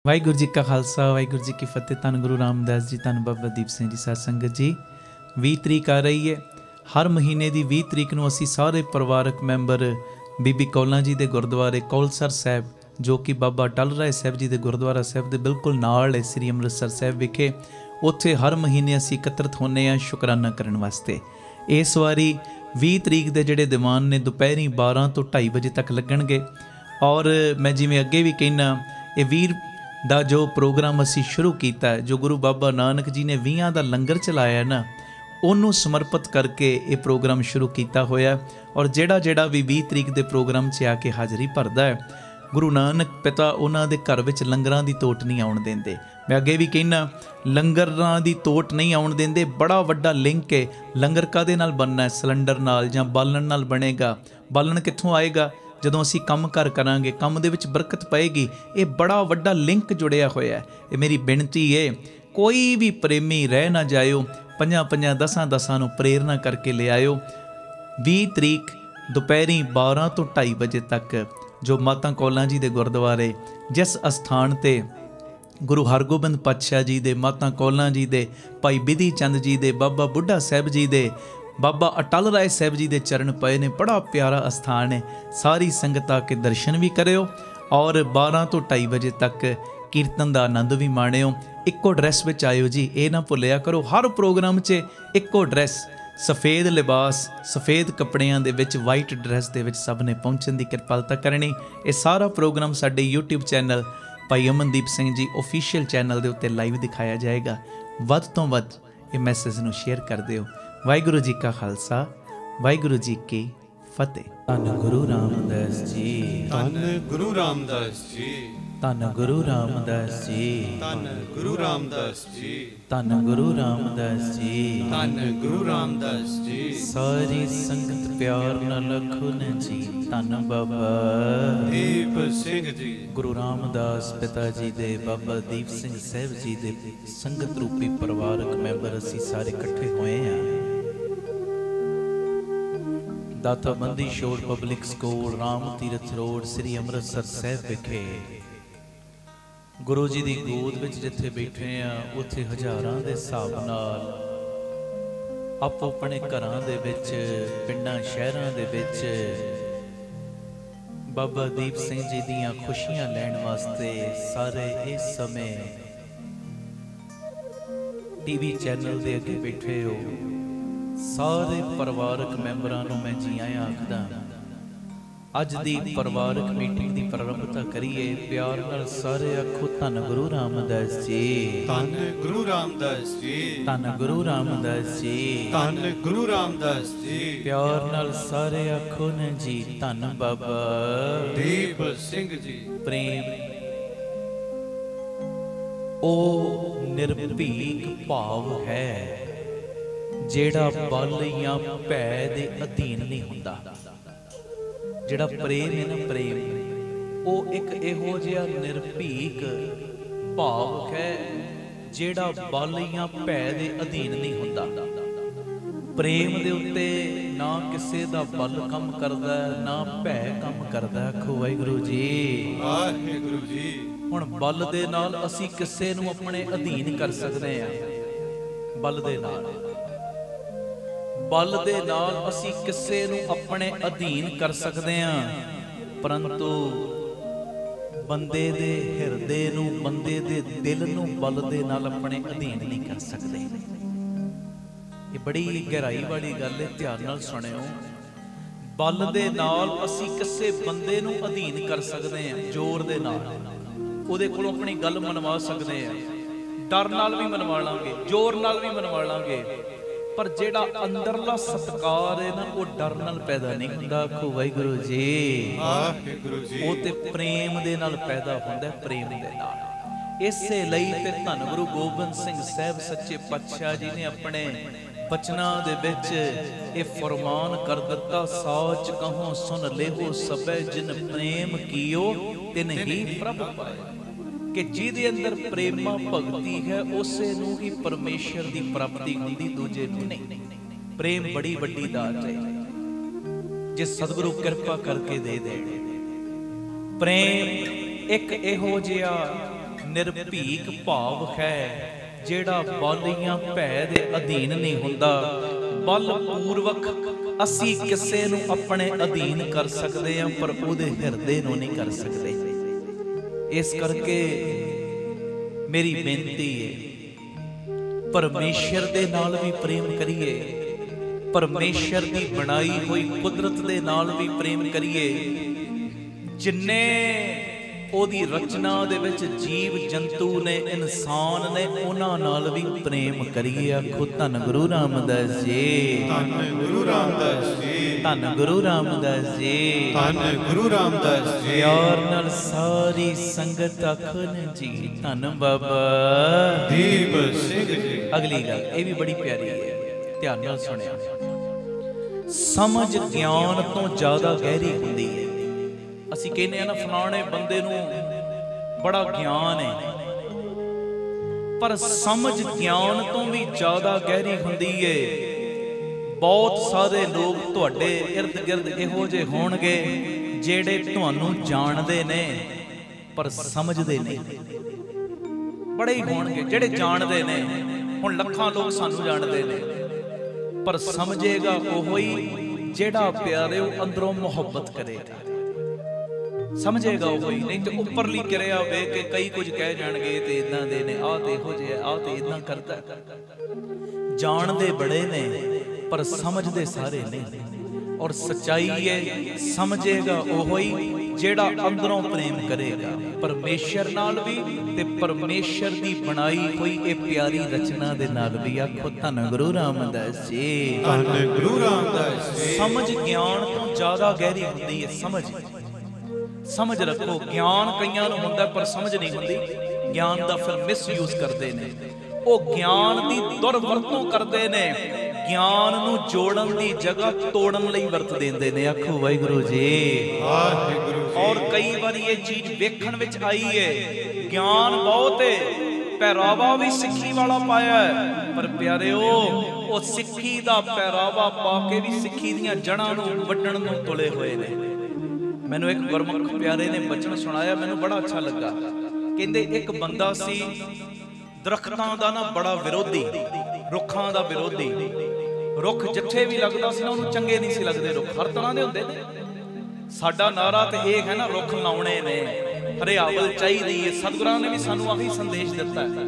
वाहिगुरू जी का खालसा वाहिगुरू जी की फतेह। धन गुरु रामदास जी, धन बाबा दीप सिंह जी। साध संगत जी 20 तरीक आ रही है। हर महीने की 20 तरीक ਨੂੰ ਅਸੀਂ ਸਾਰੇ ਪਰਿਵਾਰਕ ਮੈਂਬਰ ਬੀਬੀ ਕੌਲਾਂ ਜੀ ਦੇ ਗੁਰਦੁਆਰੇ ਕੌਲਸਰ ਸਾਹਿਬ, ਜੋ ਕਿ ਬਾਬਾ ਟਲ ਰਾਏ ਸਾਹਿਬ ਜੀ ਦੇ ਗੁਰਦੁਆਰਾ ਸਾਹਿਬ ਦੇ ਬਿਲਕੁਲ ਨਾਲ ਹੈ, ਸ੍ਰੀ ਅੰਮ੍ਰਿਤਸਰ ਸਾਹਿਬ ਵਿਖੇ, ਉੱਥੇ ਹਰ ਮਹੀਨੇ ਅਸੀਂ ਇਕੱਤਰਤ ਹੁੰਦੇ ਹਾਂ ਸ਼ੁਕਰਾਨਾ ਕਰਨ ਵਾਸਤੇ। ਇਸ ਵਾਰੀ 20 ਤਰੀਕ ਦੇ ਜਿਹੜੇ ਦੀਵਾਨ ਨੇ ਦੁਪਹਿਰੀ 12 ਤੋਂ 2:30 ਵਜੇ ਤੱਕ ਲੱਗਣਗੇ। ਔਰ ਮੈਂ ਜਿਵੇਂ ਅੱਗੇ ਵੀ ਕਹਿਣਾ, ਇਹ ਵੀਰ ਦਾ ਜੋ ਪ੍ਰੋਗਰਾਮ ਅਸੀਂ ਸ਼ੁਰੂ ਕੀਤਾ, ਜੋ ਗੁਰੂ ਬਾਬਾ ਨਾਨਕ ਜੀ ਨੇ 20 ਦਾ ਲੰਗਰ ਚਲਾਇਆ ਨਾ, ਉਹਨੂੰ ਸਮਰਪਿਤ ਕਰਕੇ ਇਹ ਪ੍ਰੋਗਰਾਮ ਸ਼ੁਰੂ ਕੀਤਾ ਹੋਇਆ। ਔਰ ਜਿਹੜਾ ਵੀ 20 ਤਰੀਕ ਦੇ ਪ੍ਰੋਗਰਾਮ 'ਚ ਆ ਕੇ ਹਾਜ਼ਰੀ ਭਰਦਾ ਹੈ, ਗੁਰੂ ਨਾਨਕ ਪਿਤਾ ਉਹਨਾਂ ਦੇ ਘਰ ਵਿੱਚ ਲੰਗਰਾਂ ਦੀ ਤੋਟ ਨਹੀਂ ਆਉਣ ਦਿੰਦੇ। ਮੈਂ ਅੱਗੇ ਵੀ ਕਹਿਣਾ, ਲੰਗਰਾਂ ਦੀ ਤੋਟ ਨਹੀਂ ਆਉਣ ਦਿੰਦੇ। ਬੜਾ ਵੱਡਾ ਲਿੰਕ ਹੈ। ਲੰਗਰ ਕਾਹਦੇ ਨਾਲ ਬਣਨਾ? ਸਿਲੰਡਰ ਨਾਲ ਜਾਂ ਬਾਲਣ ਨਾਲ ਬਣੇਗਾ। ਬਾਲਣ ਕਿੱਥੋਂ ਆਏਗਾ? ਜਦੋਂ ਅਸੀਂ ਕੰਮ ਕਾਰ ਕਰਾਂਗੇ, ਕੰਮ ਦੇ ਵਿੱਚ ਬਰਕਤ ਪਏਗੀ। ਇਹ ਬੜਾ ਵੱਡਾ ਲਿੰਕ ਜੁੜਿਆ ਹੋਇਆ। ਇਹ ਮੇਰੀ ਬੇਨਤੀ ਹੈ, ਕੋਈ ਵੀ ਪ੍ਰੇਮੀ ਰਹਿ ਨਾ ਜਾਇਓ, 5-5, 10-10 ਨੂੰ ਪ੍ਰੇਰਨਾ ਕਰਕੇ ਲਿਆਇਓ। 20 ਤਰੀਕ ਦੁਪਹਿਰੀ 12 ਤੋਂ 2:30 ਵਜੇ ਤੱਕ ਜੋ ਮਾਤਾ ਕੌਲਾਂ ਜੀ ਦੇ ਗੁਰਦੁਆਰੇ, ਜਿਸ ਅਸਥਾਨ 'ਤੇ ਗੁਰੂ ਹਰਗੋਬਿੰਦ ਪਾਤਸ਼ਾਹ ਜੀ ਦੇ, ਮਾਤਾ ਕੌਲਾਂ ਜੀ ਦੇ, ਭਾਈ ਬਿਧੀ ਚੰਦ ਜੀ ਦੇ, ਬਾਬਾ ਬੁੱਢਾ ਸਾਹਿਬ ਜੀ ਦੇ, ਬਾਬਾ ਅਟਲ ਰਾਏ ਸਾਹਿਬ ਜੀ ਦੇ ਚਰਨ ਪਏ ਨੇ। ਬੜਾ ਪਿਆਰਾ ਅਸਥਾਨ ਹੈ। ਸਾਰੀ ਸੰਗਤ ਆ ਕੇ ਦਰਸ਼ਨ ਵੀ ਕਰਿਓ ਔਰ 12 ਤੋਂ 2:30 ਵਜੇ ਤੱਕ ਕੀਰਤਨ ਦਾ ਆਨੰਦ ਵੀ ਮਾਣਿਓ। ਇੱਕੋ ਡਰੈਸ ਵਿੱਚ ਆਇਓ ਜੀ, ਇਹ ਨਾ ਭੁੱਲਿਆ ਕਰੋ। ਹਰ ਪ੍ਰੋਗਰਾਮ 'ਚ ਇੱਕੋ ਡਰੈਸ, ਸਫੇਦ ਲਿਬਾਸ, ਸਫੇਦ ਕੱਪੜਿਆਂ ਦੇ ਵਿੱਚ, ਵਾਈਟ ਡਰੈਸ ਦੇ ਵਿੱਚ ਸਭ ਨੇ ਪਹੁੰਚਣ ਦੀ ਕਿਰਪਾਲਤਾ ਕਰਨੀ। ਇਹ ਸਾਰਾ ਪ੍ਰੋਗਰਾਮ ਸਾਡੇ YouTube ਚੈਨਲ ਭਾਈ ਅਮਨਦੀਪ ਸਿੰਘ ਜੀ ਆਫੀਸ਼ੀਅਲ ਚੈਨਲ ਦੇ ਉੱਤੇ ਲਾਈਵ ਦਿਖਾਇਆ ਜਾਏਗਾ। ਵੱਧ ਤੋਂ ਵੱਧ ਇਹ ਮੈਸੇਜ ਨੂੰ ਸ਼ੇਅਰ ਕਰ ਦਿਓ। ਵਾਹਿਗੁਰੂ ਜੀ ਕਾ ਖਾਲਸਾ, ਵਾਹਿਗੁਰੂ ਜੀ ਕੀ ਫਤਿਹ। ਧੰਨ ਗੁਰੂ ਰਾਮਦਾਸ ਜੀ, ਧੰਨ ਗੁਰੂ ਰਾਮਦਾਸ ਜੀ, ਧੰਨ ਗੁਰੂ ਰਾਮਦਾਸ ਜੀ, ਧੰਨ ਗੁਰੂ ਰਾਮਦਾਸ ਜੀ, ਧੰਨ ਗੁਰੂ ਰਾਮਦਾਸ ਜੀ, ਧੰਨ ਗੁਰੂ ਰਾਮਦਾਸ ਜੀ। ਸਾਰੀ ਸੰਗਤ ਪਿਆਰ ਨਾਲ ਆਖੋ ਨਾ ਜੀ, ਧੰਨ ਬਾਬਾ ਦੀਪ ਸਿੰਘ ਜੀ। ਗੁਰੂ ਰਾਮਦਾਸ ਪਿਤਾ ਜੀ ਦੇ, ਬਾਬਾ ਦੀਪ ਸਿੰਘ ਸਾਹਿਬ ਜੀ ਦੇ ਸੰਗਤ ਰੂਪੀ ਪਰਿਵਾਰਕ ਮੈਂਬਰ ਅਸੀਂ ਸਾਰੇ ਇਕੱਠੇ ਹੋਏ ਹਾਂ। ਦਾਤਾ Bandi Chhor public school, Ram Tirath road, ਸ੍ਰੀ ਅੰਮ੍ਰਿਤਸਰ ਸਾਹਿਬ ਵਿਖੇ ਗੁਰੂ ਜੀ ਦੀ ਗੋਦ ਵਿੱਚ ਜਿੱਥੇ ਬੈਠੇ ਆ, ਉੱਥੇ ਹਜ਼ਾਰਾਂ ਦੇ ਹਿਸਾਬ ਨਾਲ ਆਪੋ ਆਪਣੇ ਘਰਾਂ ਦੇ ਵਿੱਚ, ਪਿੰਡਾਂ ਸ਼ਹਿਰਾਂ ਦੇ ਵਿੱਚ ਬਾਬਾ ਦੀਪ ਸਿੰਘ ਜੀ ਦੀਆਂ ਖੁਸ਼ੀਆਂ ਲੈਣ ਵਾਸਤੇ ਸਾਰੇ ਇਸ ਸਮੇਂ ਟੀਵੀ ਚੈਨਲ ਦੇ ਅੱਗੇ ਬੈਠੇ ਹੋ। ਸਾਰੇ ਪਰਿਵਾਰਕ ਮੈਂਬਰਾਂ ਨੂੰ ਮੈਂ ਜੀ ਆਇਆਂ ਆਖਦਾ। ਅੱਜ ਦੀ ਪਰਿਵਾਰਕ ਮੀਟਿੰਗ ਦੀ ਪ੍ਰਾਰੰਭਤਾ ਕਰੀਏ। ਪਿਆਰ ਨਾਲ ਸਾਰੇ ਆਖੋ, ਧੰਨ ਗੁਰੂ ਰਾਮਦਾਸ ਜੀ, ਧੰਨ ਗੁਰੂ ਰਾਮਦਾਸ ਜੀ, ਧੰਨ ਗੁਰੂ ਰਾਮਦਾਸ ਜੀ, ਧੰਨ ਗੁਰੂ ਰਾਮਦਾਸ ਜੀ। ਪਿਆਰ ਨਾਲ ਸਾਰੇ ਆਖੋ ਨਾ ਜੀ, ਧੰਨ ਬਾਬਾ ਦੀਪ ਸਿੰਘ ਜੀ। ਪ੍ਰੇਮ ਉਹ ਨਿਰਭੀਕ ਭਾਵ ਹੈ ਜਿਹੜਾ ਬਲ ਜਾਂ ਭੈ ਦੇ ਅਧੀਨ ਨਹੀਂ ਹੁੰਦਾ। ਜਿਹੜਾ ਪ੍ਰੇਮ ਹੈ ਨਾ, ਪ੍ਰੇਮ ਉਹ ਇੱਕ ਇਹੋ ਜਿਹਾ ਨਿਰਭੀਕ ਭਾਵ ਹੈ ਜਿਹੜਾ ਬਲ ਜਾਂ ਭੈ ਦੇ ਅਧੀਨ ਨਹੀਂ ਹੁੰਦਾ। ਪ੍ਰੇਮ ਦੇ ਉੱਤੇ ਨਾ ਕਿਸੇ ਦਾ ਬਲ ਕੰਮ ਕਰਦਾ, ਨਾ ਭੈ ਕੰਮ ਕਰਦਾ। ਆਖੋ ਵਾਹਿਗੁਰੂ ਜੀ, ਵਾਹਿਗੁਰੂ ਜੀ। ਹੁਣ ਬਲ ਦੇ ਨਾਲ ਅਸੀਂ ਕਿਸੇ ਨੂੰ ਆਪਣੇ ਅਧੀਨ ਕਰ ਸਕਦੇ ਹਾਂ। ਬਲ ਦੇ ਨਾਲ, ਬਲ ਦੇ ਨਾਲ ਅਸੀਂ ਕਿਸੇ ਨੂੰ ਆਪਣੇ ਅਧੀਨ ਕਰ ਸਕਦੇ ਹਾਂ, ਪਰੰਤੂ ਬੰਦੇ ਦੇ ਹਿਰਦੇ ਨੂੰ, ਬੰਦੇ ਦੇ ਦਿਲ ਨੂੰ ਬਲ ਦੇ ਨਾਲ ਆਪਣੇ ਅਧੀਨ ਨਹੀਂ ਕਰ ਸਕਦੇ। ਇਹ ਬੜੀ ਗਹਿਰਾਈ ਵਾਲੀ ਗੱਲ ਹੈ, ਧਿਆਨ ਨਾਲ ਸੁਣਿਓ। ਬਲ ਦੇ ਨਾਲ ਅਸੀਂ ਕਿਸੇ ਬੰਦੇ ਨੂੰ ਅਧੀਨ ਕਰ ਸਕਦੇ ਹਾਂ, ਜ਼ੋਰ ਦੇ ਨਾਲ ਉਹਦੇ ਕੋਲੋਂ ਆਪਣੀ ਗੱਲ ਮਨਵਾ ਸਕਦੇ ਹਾਂ। ਡਰ ਨਾਲ ਵੀ ਮਨਵਾ ਲਾਂਗੇ, ਜ਼ੋਰ ਨਾਲ ਵੀ ਮਨਵਾ ਲਾਂਗੇ, ਪਰ ਜਿਹੜਾ ਅੰਦਰਲਾ ਸਤਿਕਾਰ ਹੈ ਨਾ, ਉਹ ਡਰ ਨਾਲ ਪੈਦਾ ਨਹੀਂ ਹੁੰਦਾ। ਆਖੋ ਵਾਹਿਗੁਰੂ ਜੀ, ਵਾਹਿਗੁਰੂ ਜੀ। ਉਹ ਤੇ ਪ੍ਰੇਮ ਦੇ ਨਾਲ ਪੈਦਾ ਹੁੰਦਾ, ਪ੍ਰੇਮ ਦੇ ਨਾਲ। ਇਸੇ ਲਈ ਤੇ ਧੰਨ ਗੁਰੂ ਗੋਬਿੰਦ ਸਿੰਘ ਸਾਹਿਬ ਸੱਚੇ ਪਾਤਸ਼ਾਹ ਜੀ ਨੇ ਆਪਣੇ ਬਚਨਾਂ ਦੇ ਵਿੱਚ ਇਹ ਫਰਮਾਨ ਕਰ ਦਿੱਤਾ, ਸਾਚ ਕਹੋ ਸੁਨ ਲੇਹੋ ਸਭੈ ਜਿਨ ਪ੍ਰੇਮ ਕੀਓ ਤਿਨ ਹੀ ਪ੍ਰਭ ਪਾਏ। ਕਿ ਜਿਹਦੇ ਅੰਦਰ ਪ੍ਰੇਮਾ ਭਗਤੀ ਹੈ, ਉਸੇ ਨੂੰ ਹੀ ਪਰਮੇਸ਼ਰ ਦੀ ਪ੍ਰਾਪਤੀ ਹੁੰਦੀ, ਦੂਜੇ ਨੂੰ ਨਹੀਂ। ਪ੍ਰੇਮ ਬੜੀ ਵੱਡੀ ਦਾਤ ਹੈ ਜੇ ਸਤਿਗੁਰੂ ਕਿਰਪਾ ਕਰਕੇ ਦੇ ਦੇਣ। ਪ੍ਰੇਮ ਇੱਕ ਇਹੋ ਜਿਹਾ ਨਿਰਭੀਕ ਭਾਵ ਹੈ, ਜਿਹੜਾ ਬਾਲੀਆਂ ਭੈ ਦੇ ਅਧੀਨ ਨਹੀਂ ਹੁੰਦਾ। ਬਲਪੂਰਵਕ ਅਸੀਂ ਕਿਸੇ ਨੂੰ ਆਪਣੇ ਅਧੀਨ ਕਰ ਸਕਦੇ ਹਾਂ, ਪਰ ਉਹਦੇ ਹਿਰਦੇ ਨੂੰ ਨਹੀਂ ਕਰ ਸਕਦੇ। ਇਸ ਕਰਕੇ ਮੇਰੀ ਬੇਨਤੀ ਹੈ, ਪਰਮੇਸ਼ਰ ਦੇ ਨਾਲ ਵੀ ਪ੍ਰੇਮ ਕਰੀਏ, ਪਰਮੇਸ਼ਰ ਦੀ ਬਣਾਈ ਹੋਈ ਕੁਦਰਤ ਦੇ ਨਾਲ ਵੀ ਪ੍ਰੇਮ ਕਰੀਏ। ਜਿੰਨੇ ਉਹਦੀ ਰਚਨਾ ਦੇ ਵਿੱਚ ਜੀਵ ਜੰਤੂ ਨੇ, ਇਨਸਾਨ ਨੇ, ਉਹਨਾਂ ਨਾਲ ਵੀ ਪ੍ਰੇਮ ਕਰੀਏ। ਆਖੋ ਧੰਨ ਗੁਰੂ ਰਾਮਦਾਸ ਜੀ, ਧੰਨ ਗੁਰੂ ਰਾਮਦਾਸ ਜੀ, ਧੰਨ ਗੁਰੂ ਰਾਮਦਾਸ ਜੀ, ਧੰਨ ਗੁਰੂ ਰਾਮਦਾਸ ਜੀ। ਪਿਆਰ ਨਾਲ ਸਾਰੀ ਸੰਗਤ ਆਖਣ ਜੀ, ਧੰਨ ਬਾਬਾ ਦੀਪ ਸਿੰਘ ਜੀ। ਅਗਲੀ ਗੱਲ ਇਹ ਵੀ ਬੜੀ ਪਿਆਰੀ ਹੈ, ਧਿਆਨ ਨਾਲ ਸੁਣਿਆ। ਸਮਝ ਗਿਆਨ ਤੋਂ ਜ਼ਿਆਦਾ ਗਹਿਰੀ ਹੁੰਦੀ ਹੈ। ਅਸੀਂ ਕਹਿੰਦੇ ਆ ਨਾ, ਫਲਾਣੇ ਬੰਦੇ ਨੂੰ ਬੜਾ ਗਿਆਨ ਹੈ, ਪਰ ਸਮਝ ਗਿਆਨ ਤੋਂ ਵੀ ਜ਼ਿਆਦਾ ਗਹਿਰੀ ਹੁੰਦੀ ਹੈ। ਬਹੁਤ ਸਾਰੇ ਲੋਕ ਤੁਹਾਡੇ ਇਰਦ ਗਿਰਦ ਇਹੋ ਜਿਹੇ ਹੋਣਗੇ ਜਿਹੜੇ ਤੁਹਾਨੂੰ ਜਾਣਦੇ ਨੇ ਪਰ ਸਮਝਦੇ ਨਹੀਂ। ਬੜੇ ਹੀ ਹੋਣਗੇ ਜਿਹੜੇ ਜਾਣਦੇ ਨੇ। ਹੁਣ ਲੱਖਾਂ ਲੋਕ ਸਾਨੂੰ ਜਾਣਦੇ ਨੇ, ਪਰ ਸਮਝੇਗਾ ਉਹ ਹੀ ਜਿਹੜਾ ਪਿਆਰੇ ਉਹ ਅੰਦਰੋਂ ਮੁਹੱਬਤ ਕਰੇਗਾ। ਸਮਝੇਗਾ ਉਹ ਹੀ, ਨਹੀਂ ਤੇ ਉੱਪਰਲੀ ਕਿਰਿਆ ਵੇਖ ਕੇ ਕਈ ਕੁਝ ਕਹਿ ਜਾਣਗੇ ਤੇ ਇਦਾਂ ਦੇ ਨੇ, ਆਹ ਤੇ ਇਹੋ ਜਿਹਾ, ਆਹ ਤੇ ਇਦਾਂ ਕਰਦਾ। ਜਾਣਦੇ ਬੜੇ ਨੇ ਪਰ ਸਮਝਦੇ ਸਾਰੇ ਨਹੀਂ। ਔਰ ਸੱਚਾਈ ਹੈ, ਸਮਝੇਗਾ ਉਹ ਹੀ ਜਿਹੜਾ ਅੰਦਰੋਂ ਪ੍ਰੇਮ ਕਰੇਗਾ ਪਰਮੇਸ਼ਰ ਨਾਲ ਵੀ ਤੇ ਪਰਮੇਸ਼ਰ ਦੀ ਬਣਾਈ ਹੋਈ ਇਹ ਪਿਆਰੀ ਰਚਨਾ ਦੇ ਨਾਲ ਵੀ। ਆਖੋ ਧੰਨ ਗੁਰੂ ਰਾਮਦਾਸ ਜੀ, ਧੰਨ ਗੁਰੂ ਰਾਮਦਾਸ ਜੀ। ਸਮਝ ਗਿਆਨ ਤੋਂ ਜ਼ਿਆਦਾ ਗਹਿਰੀ ਹੁੰਦੀ ਹੈ। ਸਮਝ ਰੱਖੋ, ਗਿਆਨ ਕਈਆਂ ਨੂੰ ਹੁੰਦਾ ਪਰ ਸਮਝ ਨਹੀਂ ਹੁੰਦੀ। ਗਿਆਨ ਦਾ ਫਿਰ ਮਿਸਯੂਜ਼ ਕਰਦੇ ਨੇ, ਉਹ ਗਿਆਨ ਦੀ ਦੁਰਵਰਤੋਂ ਕਰਦੇ ਨੇ। ਗਿਆਨ ਨੂੰ ਜੋੜਨ ਦੀ ਜਗ੍ਹਾ ਤੋੜਨ ਲਈ ਵਰਤ ਦਿੰਦੇ ਨੇ। ਆਖੋ ਵਾਹਿਗੁਰੂ ਜੀ, ਵਾਹਿਗੁਰੂ ਜੀ। ਔਰ ਕਈ ਵਾਰੀ ਇਹ ਚੀਜ਼ ਵੇਖਣ ਵਿੱਚ ਆਈ ਹੈ, ਗਿਆਨ ਬਹੁਤ ਹੈ, ਪਹਿਰਾਵਾ ਵੀ ਸਿੱਖੀ ਵਾਲਾ ਪਾਇਆ ਹੈ, ਪਰ ਪਿਆਰਿਓ ਉਹ ਸਿੱਖੀ ਦਾ ਪਹਿਰਾਵਾ ਪਾ ਕੇ ਵੀ ਸਿੱਖੀ ਦੀਆਂ ਜੜ੍ਹਾਂ ਨੂੰ ਵੱਢਣ ਨੂੰ ਤੁਲੇ ਹੋਏ ਨੇ। ਮੈਨੂੰ ਇੱਕ ਗੁਰਮੁਖ ਪਿਆਰੇ ਨੇ ਬਚਨ ਸੁਣਾਇਆ, ਮੈਨੂੰ ਬੜਾ ਅੱਛਾ ਲੱਗਾ। ਕਹਿੰਦੇ ਇੱਕ ਬੰਦਾ ਸੀ ਦਰਖਤਾਂ ਦਾ ਨਾ ਬੜਾ ਵਿਰੋਧੀ, ਰੁੱਖਾਂ ਦਾ ਵਿਰੋਧੀ। ਰੁੱਖ ਜਿੱਥੇ ਵੀ ਲੱਗਦਾ ਸੀ ਨਾ ਉਹਨੂੰ ਚੰਗੇ ਨਹੀਂ ਸੀ ਲੱਗਦੇ। ਰੁੱਖ ਹਰ ਤਰ੍ਹਾਂ ਦੇ ਹੁੰਦੇ ਨੇ। ਸਾਡਾ ਨਾਰਾ ਤੇ ਇਹ ਹੈ ਨਾ, ਰੁੱਖ ਲਾਉਣੇ ਨੇ, ਹਰਿਆਵਲ ਚਾਹੀਦੀ ਹੈ। ਸਤਿਗੁਰਾਂ ਨੇ ਵੀ ਸਾਨੂੰ ਆਹੀ ਸੰਦੇਸ਼ ਦਿੱਤਾ ਹੈ।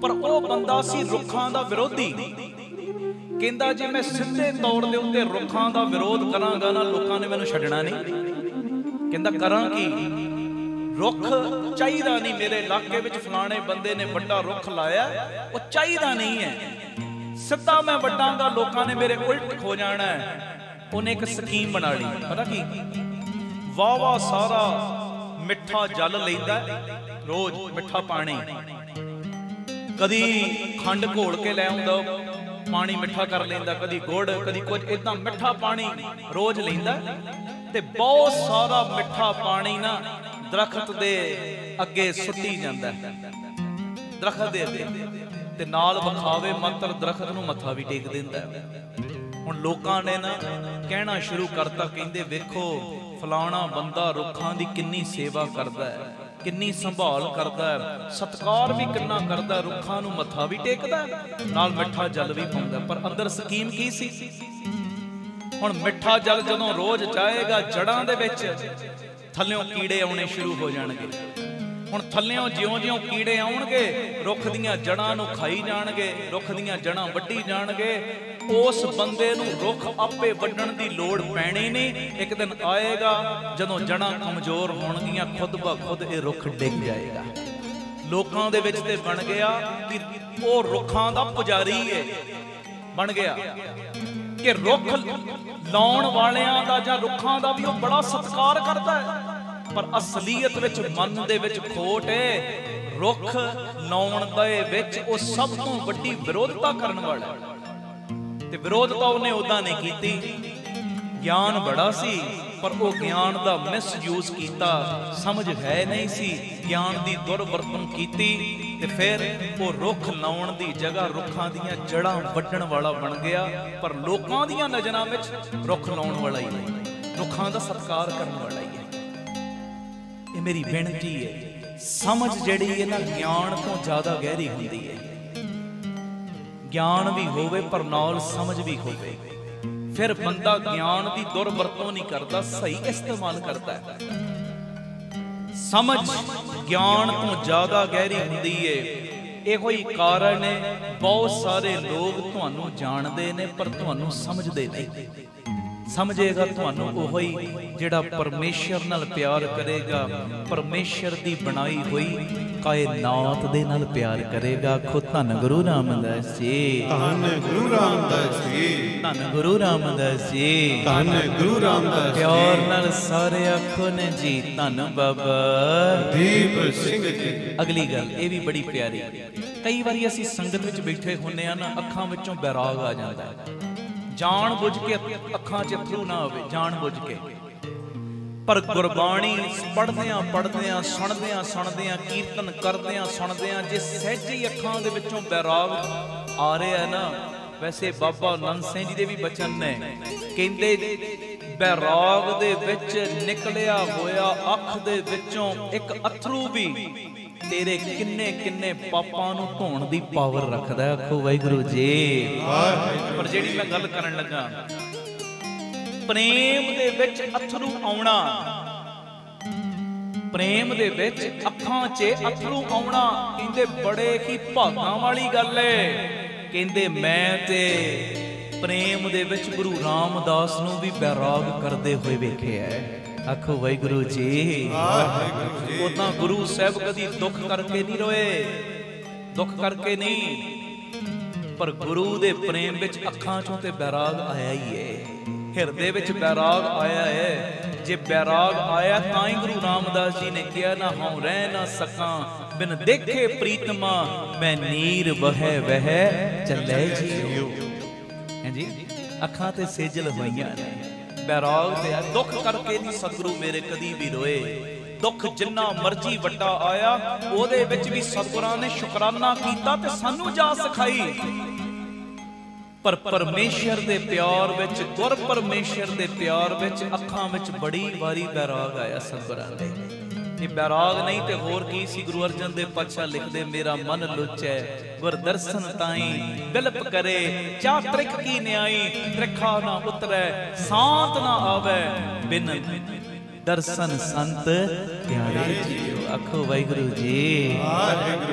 ਪਰ ਉਹ ਬੰਦਾ ਸੀ ਰੁੱਖਾਂ ਦਾ ਵਿਰੋਧੀ। ਕਹਿੰਦਾ ਜੇ ਮੈਂ ਸਿੱਧੇ ਤੌਰ ਦੇ ਉੱਤੇ ਰੁੱਖਾਂ ਦਾ ਵਿਰੋਧ ਕਰਾਂਗਾ ਨਾ, ਲੋਕਾਂ ਨੇ ਮੈਨੂੰ ਛੱਡਣਾ ਨਹੀਂ। ਕਹਿੰਦਾ ਕਰਾਂ ਕੀ, ਰੁੱਖ ਚਾਹੀਦਾ ਨਹੀਂ ਮੇਰੇ ਇਲਾਕੇ ਵਿੱਚ, ਫਲਾਣੇ ਬੰਦੇ ਨੇ ਵੱਡਾ ਰੁੱਖ ਲਾਇਆ, ਉਹ ਚਾਹੀਦਾ ਨਹੀਂ ਹੈ। ਸਿੱਧਾ ਮੈਂ ਵੱਡਾਂਗਾ, ਲੋਕਾਂ ਨੇ ਮੇਰੇ ਉਲਟ ਹੋ ਜਾਣਾ ਹੈ। ਉਹਨੇ ਇੱਕ ਸਕੀਮ ਬਣਾ ਲਈ। ਪਤਾ ਕੀ, ਵਾਵਾ ਸਾਰਾ ਮਿੱਠਾ ਜਲ ਲੈਂਦਾ, ਰੋਜ਼ ਮਿੱਠਾ ਪਾਣੀ, ਕਦੀ ਖੰਡ ਘੋਲ ਕੇ ਲੈ ਆਉਂਦਾ, ਪਾਣੀ ਮਿੱਠਾ ਕਰ ਲੈਂਦਾ, ਕਦੀ ਗੁੜ, ਕਦੀ ਕੁਝ ਏਦਾਂ ਮਿੱਠਾ ਪਾਣੀ ਰੋਜ਼ ਲੈਂਦਾ। ਤੇ ਬਹੁਤ ਸਾਰਾ ਮਿੱਠਾ ਪਾਣੀ ਨਾ ਦਰਖਤ ਦੇ ਅੱਗੇ ਸੁੱਟੀ ਜਾਂਦਾ, ਦਰਖਤ ਦੇ ਅੱਗੇ, ਤੇ ਨਾਲ ਵਿਖਾਵੇ ਮੰਤਰ ਦਰਖਤ ਨੂੰ ਮੱਥਾ ਵੀ ਟੇਕ ਦਿੰਦਾ। ਹੁਣ ਲੋਕਾਂ ਨੇ ਨਾ ਕਹਿਣਾ ਸ਼ੁਰੂ ਕਰਤਾ, ਕਹਿੰਦੇ ਵੇਖੋ ਫਲਾਣਾ ਬੰਦਾ ਰੁੱਖਾਂ ਦੀ ਕਿੰਨੀ ਸੇਵਾ ਕਰਦਾ ਹੈ, ਕਿੰਨੀ ਸੰਭਾਲ ਕਰਦਾ ਹੈ, ਸਤਿਕਾਰ ਵੀ ਕਿੰਨਾ ਕਰਦਾ, ਰੁੱਖਾਂ ਨੂੰ ਮੱਥਾ ਵੀ ਟੇਕਦਾ, ਨਾਲ ਮਿੱਠਾ ਜਲ ਵੀ ਪਾਉਂਦਾ। ਪਰ ਅੰਦਰ ਸਕੀਮ ਕੀ ਸੀ? ਹੁਣ ਮਿੱਠਾ ਜਲ ਜਦੋਂ ਰੋਜ਼ ਜਾਏਗਾ ਜੜਾਂ ਦੇ ਵਿੱਚ, ਥੱਲਿਓਂ ਕੀੜੇ ਆਉਣੇ ਸ਼ੁਰੂ ਹੋ ਜਾਣਗੇ। ਹੁਣ ਥੱਲਿਓਂ ਜਿਉਂ-ਜਿਉਂ ਕੀੜੇ ਆਉਣਗੇ, ਰੁੱਖ ਦੀਆਂ ਜੜਾਂ ਨੂੰ ਖਾਈ ਜਾਣਗੇ, ਰੁੱਖ ਦੀਆਂ ਜੜਾਂ ਵੱਢੀ ਜਾਣਗੇ। ਉਸ ਬੰਦੇ ਨੂੰ ਰੁੱਖ ਆਪੇ ਵੱਢਣ ਦੀ ਲੋੜ ਪੈਣੀ ਨਹੀਂ। ਇੱਕ ਦਿਨ ਆਏਗਾ ਜਦੋਂ ਜੜਾਂ ਕਮਜ਼ੋਰ ਹੋਣਗੀਆਂ, ਖੁਦ ਬ ਖੁਦ ਇਹ ਰੁੱਖ ਡਿੱਗ ਜਾਏਗਾ। ਲੋਕਾਂ ਦੇ ਵਿੱਚ ਤੇ ਬਣ ਗਿਆ ਕਿ ਉਹ ਰੁੱਖਾਂ ਦਾ ਪੁਜਾਰੀ ਹੈ, ਬਣ ਗਿਆ ਕਿ ਰੁੱਖ ਲਾਉਣ ਵਾਲਿਆਂ ਦਾ ਜਾਂ ਰੁੱਖਾਂ ਦਾ ਵੀ ਉਹ ਬੜਾ ਸਤਿਕਾਰ ਕਰਦਾ ਹੈ। ਪਰ ਅਸਲੀਅਤ ਵਿੱਚ ਮਨ ਦੇ ਵਿੱਚ ਖੋਟ ਹੈ। ਰੁੱਖ ਲਾਉਣ ਦੇ ਵਿੱਚ ਉਹ ਸਭ ਤੋਂ ਵੱਡੀ ਵਿਰੋਧਤਾ ਕਰਨ ਵਾਲਾ ਹੈ। ਤੇ ਵਿਰੋਧਤਾ ਉਹਨੇ ਉਦਾਂ ਨਹੀਂ ਕੀਤੀ। ਗਿਆਨ ਬੜਾ ਸੀ ਪਰ ਉਹ ਗਿਆਨ ਦਾ ਮਿਸਯੂਜ਼ ਕੀਤਾ, ਸਮਝ ਹੈ ਨਹੀਂ ਸੀ, ਗਿਆਨ ਦੀ ਦੁਰਵਰਤੋਂ ਕੀਤੀ ਤੇ ਫਿਰ ਉਹ ਰੁੱਖ ਲਾਉਣ ਦੀ ਜਗ੍ਹਾ ਰੁੱਖਾਂ ਦੀਆਂ ਜੜ੍ਹਾਂ ਵੱਢਣ ਵਾਲਾ ਬਣ ਗਿਆ। ਪਰ ਲੋਕਾਂ ਦੀਆਂ ਨਜ਼ਰਾਂ ਵਿੱਚ ਰੁੱਖ ਲਾਉਣ ਵਾਲਾ ਹੀ ਨਹੀਂ, ਰੁੱਖਾਂ ਦਾ ਸਤਿਕਾਰ ਕਰਨ ਵਾਲਾ ਹੀ ਹੈ। ਇਹ ਮੇਰੀ ਬੇਨਤੀ ਹੈ, समझ जिहड़ी है ना ज्ञान तो ज्यादा गहरी हुंदी है। ज्ञान भी होवे पर नाल समझ भी होवे, फिर बंदा ज्ञान की दुरवरतों नहीं करता, सही इस्तेमाल करता है। समझ ज्ञान तो ज्यादा गहरी हुंदी है। इहो ही कारण है बहुत सारे लोग तुहानू जानते ने पर तुहानू समझते नहीं। समझेगा तुहानू ओहो ही जिहड़ा परमेश्वर नाल प्यार करेगा, परमेश्वर दी बनाई हुई कायनात दे नाल प्यार करेगा। आखो धन गुरु रामदास जी, धन गुरु रामदास जी, धन गुरु रामदास जी, धन गुरु रामदास जी। प्यार नाल सारे आखो ने जी धन बाबा दीप सिंह जी। अगली गल ये भी बड़ी प्यारी, कई बारी असीं संगत विच बैठे हुंदे आ ना, अखां विचों बैराग आ जांदा है, जान बुझ के अखां च अथरू ना आवे, जान बुझ के। पर गुरबाणी पढ़दियां पढ़दियां सुनदियां सुनदियां कीर्तन करदियां सुनदियां जे सहज ही अखां दे विचों बैराग आ रहा है ना, वैसे बाबा नंद सिंह जी दे भी बचन ने, कहंदे बैराग दे विच निकलिया होया अख दे विचों एक अथरू भी तेरे किन्ने किन्ने पापां नूं धोण दी पावर रखदा है। आखो वाहिगुरू जी। पर जेड़ी मैं गल करन लगा, प्रेम दे विच अथरू आउणा, प्रेम दे विच अखां च अथरू आउणा, कहंदे बड़े ही भागां वाली गल है। कहंदे मैं ते प्रेम दे विच गुरु रामदास नूं भी बैराग करदे होए वेखिआ है। आखो वाहिगुरू जी। उदां गुरु साहब कदी दुख करके नहीं रोए, दुख करके नहीं, पर गुरु दे प्रेम विच अखां चों ते बैराग आया ही है, हिरदे विच बैराग आया है। जे बैराग आया तां ही गुरु रामदास जी ने कहा ना हूं रह ना सकां बिन देखे प्रीतमा, मैं नीर वह वह चलै जियो। हैं जी, अखां ते सेजल होईयां ने, बैराग ते दुख करके नहीं सतगुरु मेरे कदी भी रोए। दुख जिन्ना मर्जी वड्डा आया ओदे विच भी सतगुरां ने शुकराना कीता ते सानू जा सिखाई। पर परमेश्वर दे प्यार विच, गुर परमेश्वर दे प्यार विच अखां विच बड़ी वारी बैराग आया सतगुरां दे। ये बैराग नहीं ते होर की सी। गुरु अर्जन देव पातशाह लिखदे मेरा मन लुचै गुर दर्शन ताई, बिलप करे चा त्रिक की न्याई, त्रिखा ना उतरै सांत ना आवे, बिन दर्शन संत प्यारे जियो। आखो वाहिगुरू जी।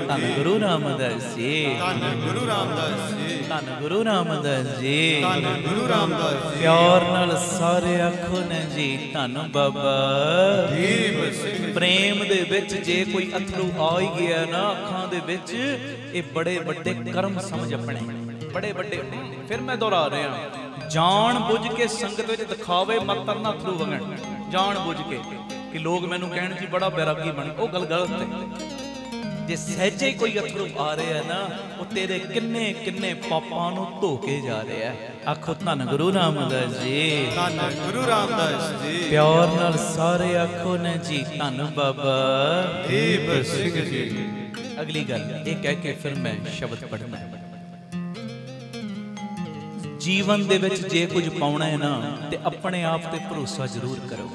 धन गुरु रामदास जी, धन गुरु रामदास जी, धन गुरु रामदास जी, धन गुरु रामदास जी। प्यार नाल सारे आखो ने जी धन बाबा दीप सिंह। प्रेम दे विच जे कोई अथरू आ ही गया ना अखां दे विच, ये बड़े बड़े कर्म समझ अपने, बड़े बड़े। फिर मैं दोहरा रहा, जान बुझ के संगत विच दिखावे मत करना अथरू वगण, जान बुझ के कि लोग मैनू कहण जी बड़ा बैरागी बन, वो गल गलत है। जे सहजे कोई अथरू आ रहा है ना, वो तेरे किन्ने किन्ने पापां नूं धो के जा रहा है। आखो धन गुरु रामदास जी, धन गुरु रामदास जी। प्यार नाल सारे आखो ने जी धन बाबा दीप सिंह जी। अगली गल ये कह के फिर मैं शब्द पढ़ना है। जीवन दे विच जे कुछ पाउणा है ना, ते अपने आप ते भरोसा जरूर करो।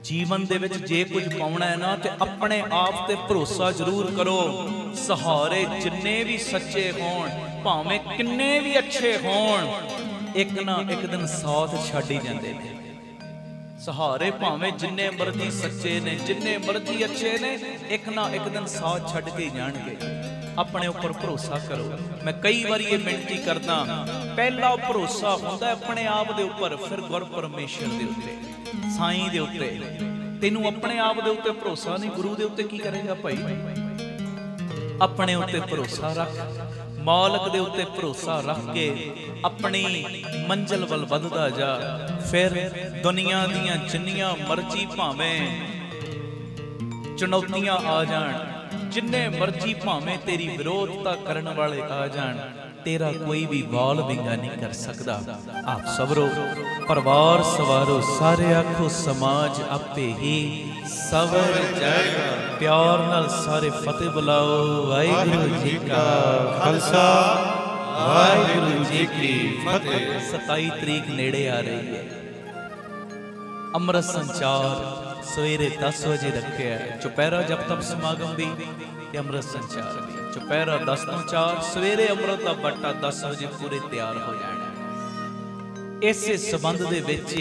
जीवन दे विच जे कुछ पाउणा है ना, ते अपने आप ते भरोसा जरूर करो। सहारे जिन्ने भी सच्चे होण, भावें किन्ने भी अच्छे होण, एक ना एक दिन साथ छड्ड ही जांदे ने। सहारे भावें जिन्ने मर्जी सच्चे ने, जिन्ने मर्जी अच्छे ने, एक ना एक दिन साथ छड्ड के ही जाणगे। अपने ऊपर भरोसा करो। मैं कई बार ये बेनती करदा, पहला भरोसा होंदा अपने आप दे ऊपर, फिर गुर परमेश्वर दे उत्ते, साईं दे उत्ते। तेनू अपने आप दे उत्ते भरोसा नहीं, गुरु दे उत्ते की करेगा भाई? अपने उत्ते भरोसा रख, मालक दे उत्ते भरोसा रख के अपनी मंजिल वल वधदा जा। फिर दुनिया दियां जिन्नियां मर्जी भावें चुनौतियां आ जान, जिन्ने मर्जी भावें तेरी विरोधता करने वाले आ जान, तेरा कोई भी वाल विंगा नहीं कर सकता। आप सबरो परिवार सवारो, सारे आखो समाज आपे ही सवर जाएगा। प्यार नाल सारे फतेह बुलाओ। वाहिगुरू जी का खालसा, वाहिगुरू जी की फतेह। 27 तरीक नेड़े आ रही है। अमृत संचार सवेरे 10 बजे रखे है। चुपहरा जब तक समागम भी ते अमृत संचार भी। चुपहरा 10 तो 4 सवेरे अमृत का बट्टा 10 बजे पूरे तैयार हो जाना। इस संबंध दे विच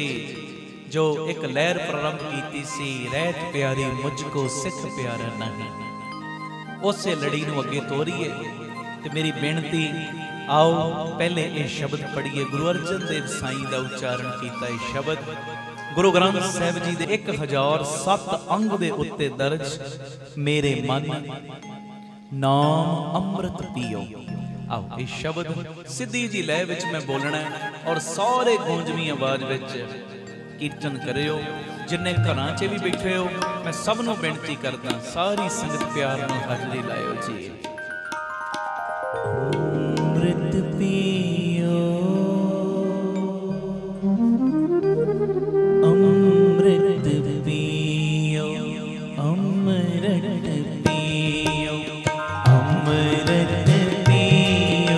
जो एक लहर प्रारंभ की सी, रहत प्यारी मुझको सिख प्यारा नहीं, उस लड़ी नूं अगे तोरीए। ते मेरी बेनती आओ पहले ये शब्द पढ़िए। गुरु अर्जन देव साईं का उच्चारण किया यह शब्द गुरु ग्रंथ साहिब जी के 1007 अंग दे उत्ते दर्ज। मेरे मन नाम अमृत पियो। आओ ये शब्द सीधी जी लय विच मैं बोलना है और सारे गूंजवी आवाज विच कीर्तन करियो। जिन्ने घरां च भी बैठे हो मैं सबनों बेनती करदा, सारी संगत प्यार नाल हाजरी लायो जी। अमृत पियो अमृत पियो अमृत पियो अमृत पियो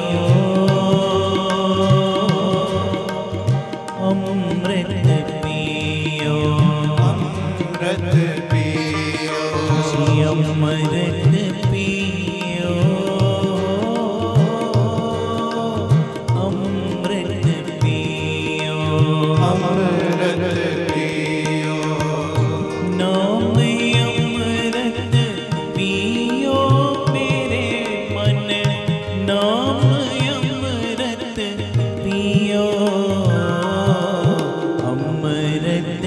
अमृत पियो अमृत पियो अमृत पियो अमृत पियो अमृत पियो नाम अमृत पियो मेरे मन नाम अमृत पियो अमृत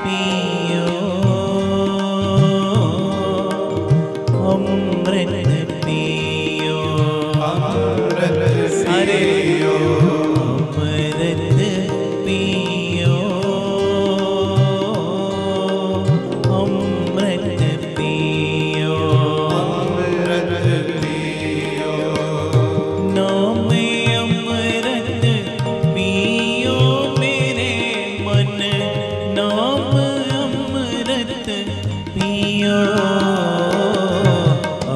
पियो अमृत पियो अमृत सारे पियो अमृत पियो अमृत पियो अमृत पियो नाम अमृत पियो मेरे मन नाम अमृत पियो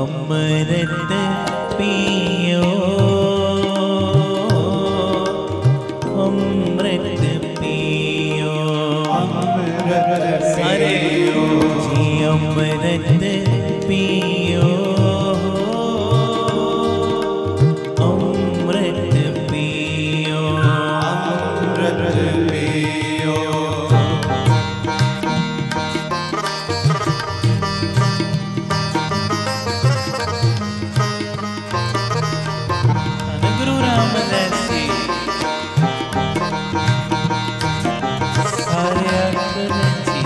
अमृत पियो अमृत पियो अमृत सारे जी अमृत पियो अमृत पियो अमृत पियो धन गुरु रामदास जी सारे अखर जी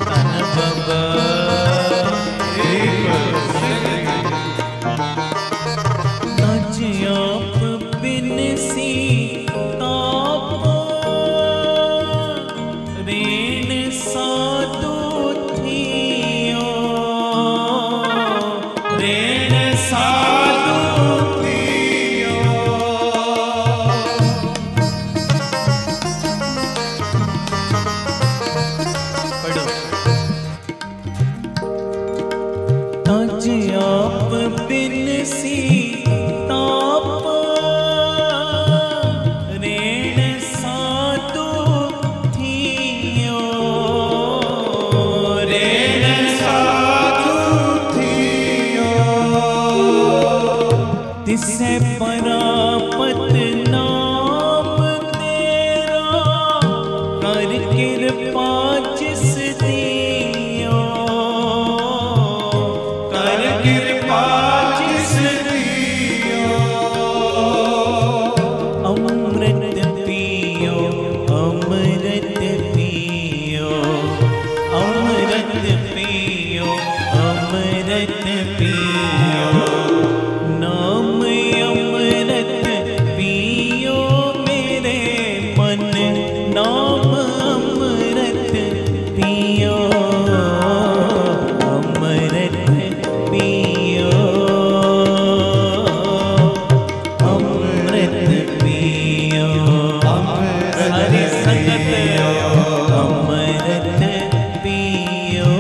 धन बाबा नच आप बिन सी ताप रेण साधु थियो रेण साधु थियो पढ़ो तज आप बिन सी ताप रेण साधु थियो रेण साधु थियो तिसे परापत नाम तेरा कर कृपा जिस दियो कर कृपा जिस दियो अमृत पियो अमृत पियो अमृत पियो अमृत पियो नाम अमृत पियो मेरे मन नाम अमृत पियो अमृत पियो अमृत पियो सारी संगत अमृत पियो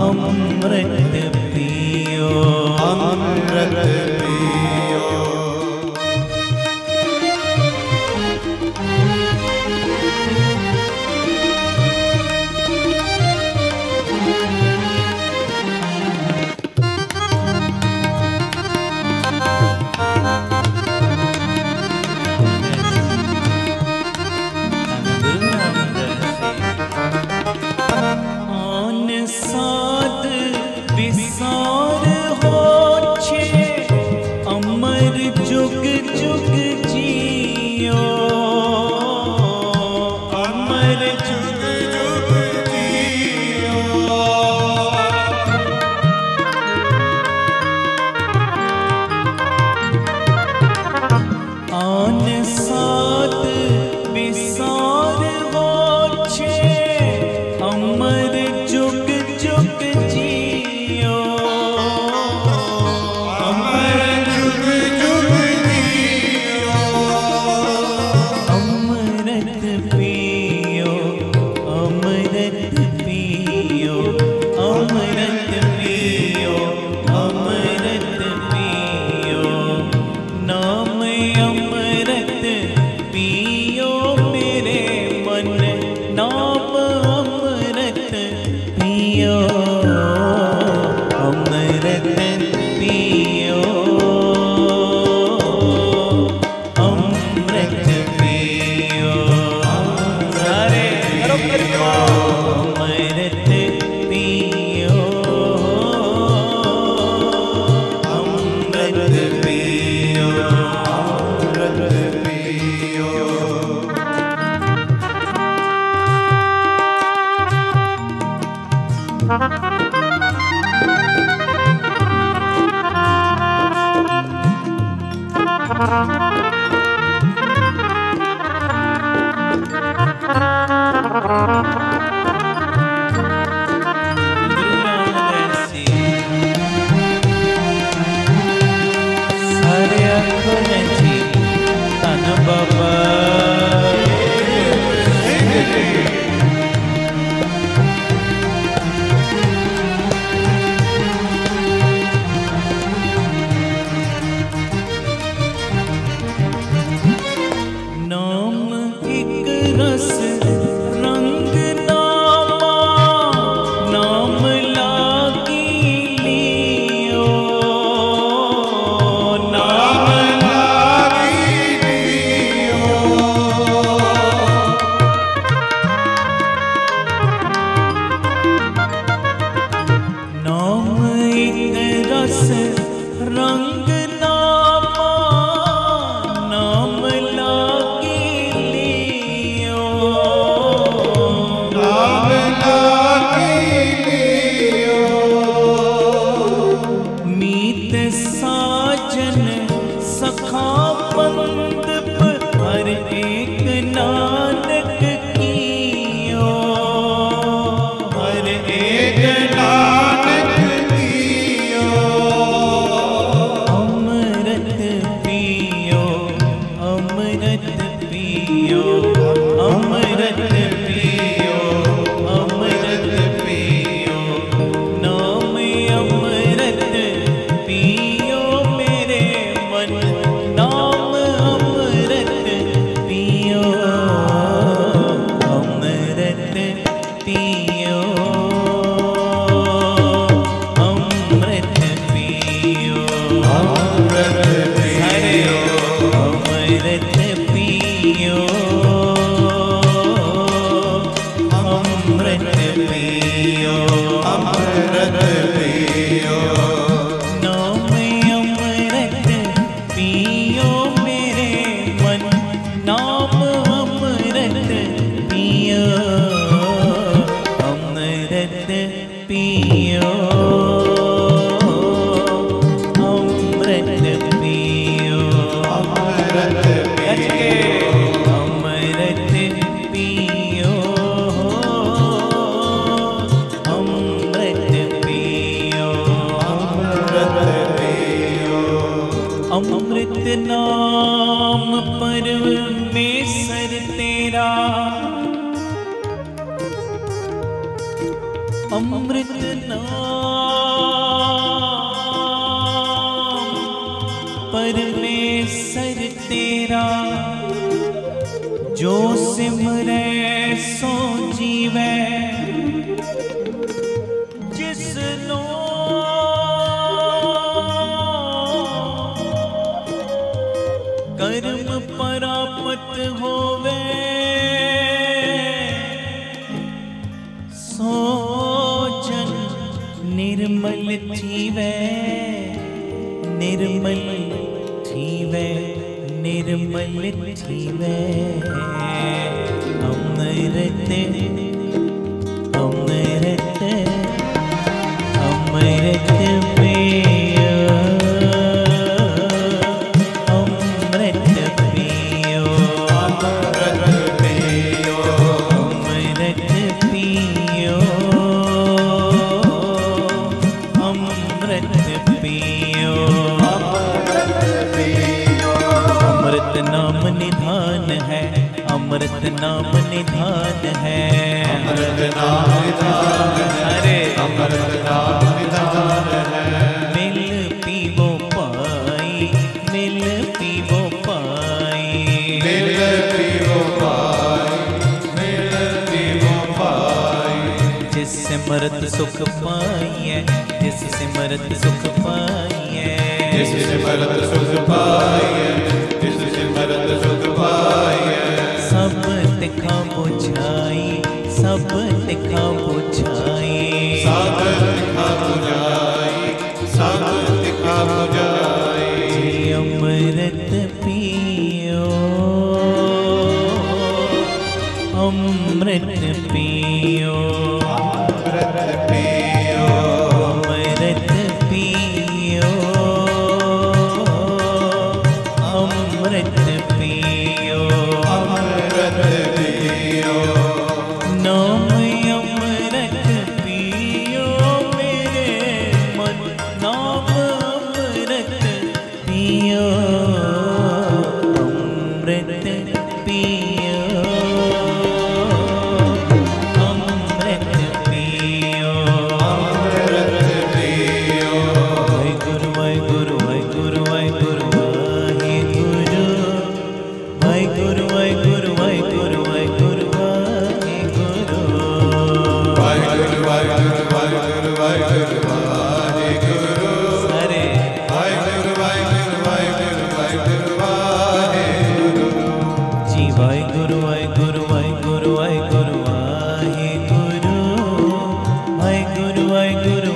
अमृत पियो अमृत पियो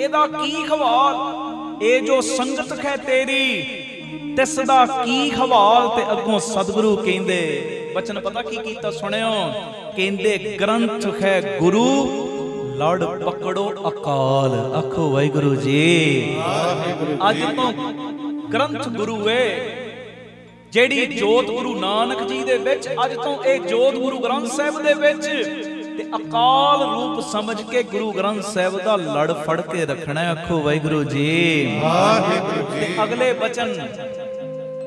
एदा की हवाल, ए जो संगत है तेरी तिस दा की हवाल। ते अगों सतगुरु कहंदे बचन पता की कीता सुनियो, कहंदे ग्रंथ है गुरु लड़ पकड़ो अकाल। आखो वाहिगुरु जी। अज तो ग्रंथ गुरु है, जेड़ी जोत गुरु नानक जी दे विच, अज तो ए जोत गुरु ग्रंथ साहिब दे विच ते अकाल रूप समझ के गुरु ग्रंथ साहिब दा लड़ फड़ के रखना है। आखो वाहिगुरु जी। ते अगले बचन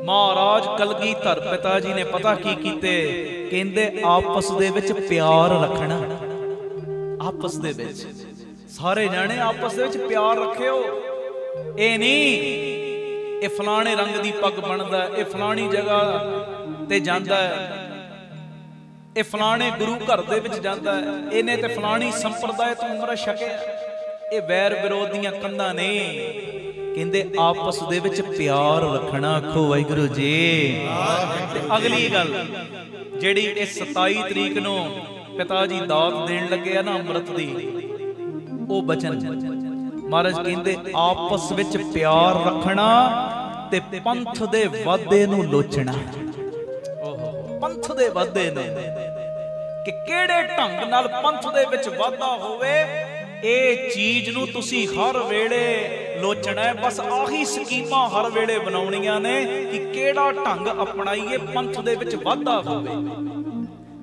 महाराज कलगीधर पिता जी ने पता की कीते, कहंदे आपस दे विच प्यार रखना। आपस दे विच सारे जाने आपस दे विच प्यार रखियो। ए नहीं ए फलाने रंग दी पग बनदा, ए फलानी जगह ते जांदा है, ए फलाने गुरु घर दे विच जांदा है, इहने ते फलानी संप्रदाय तो अमृत छकिया। ए वैर विरोध दीयां कंधां ने। कहंदे आपस दे विच प्यार रखना। आखो वाहिगुरु जी। ते अगली गल जेड़ी इस 27 तरीक नूं पिता जी दात देण लगे आ ना अमृत दी, ओ बचन महाराज कहंदे आपस विच प्यार रखना ते पंथ दे वादे नूं लोचना। पंथ दे वादे ने कि किहड़े ढंग नाल पंथ दे विच वादा होवे, ए चीज नूं तुसी हर वेले लोचना है। बस आही स्कीमां हर वेले बनाउणियां ने कि किहड़ा ढंग अपनाईए पंथ दे विच वादा होवे।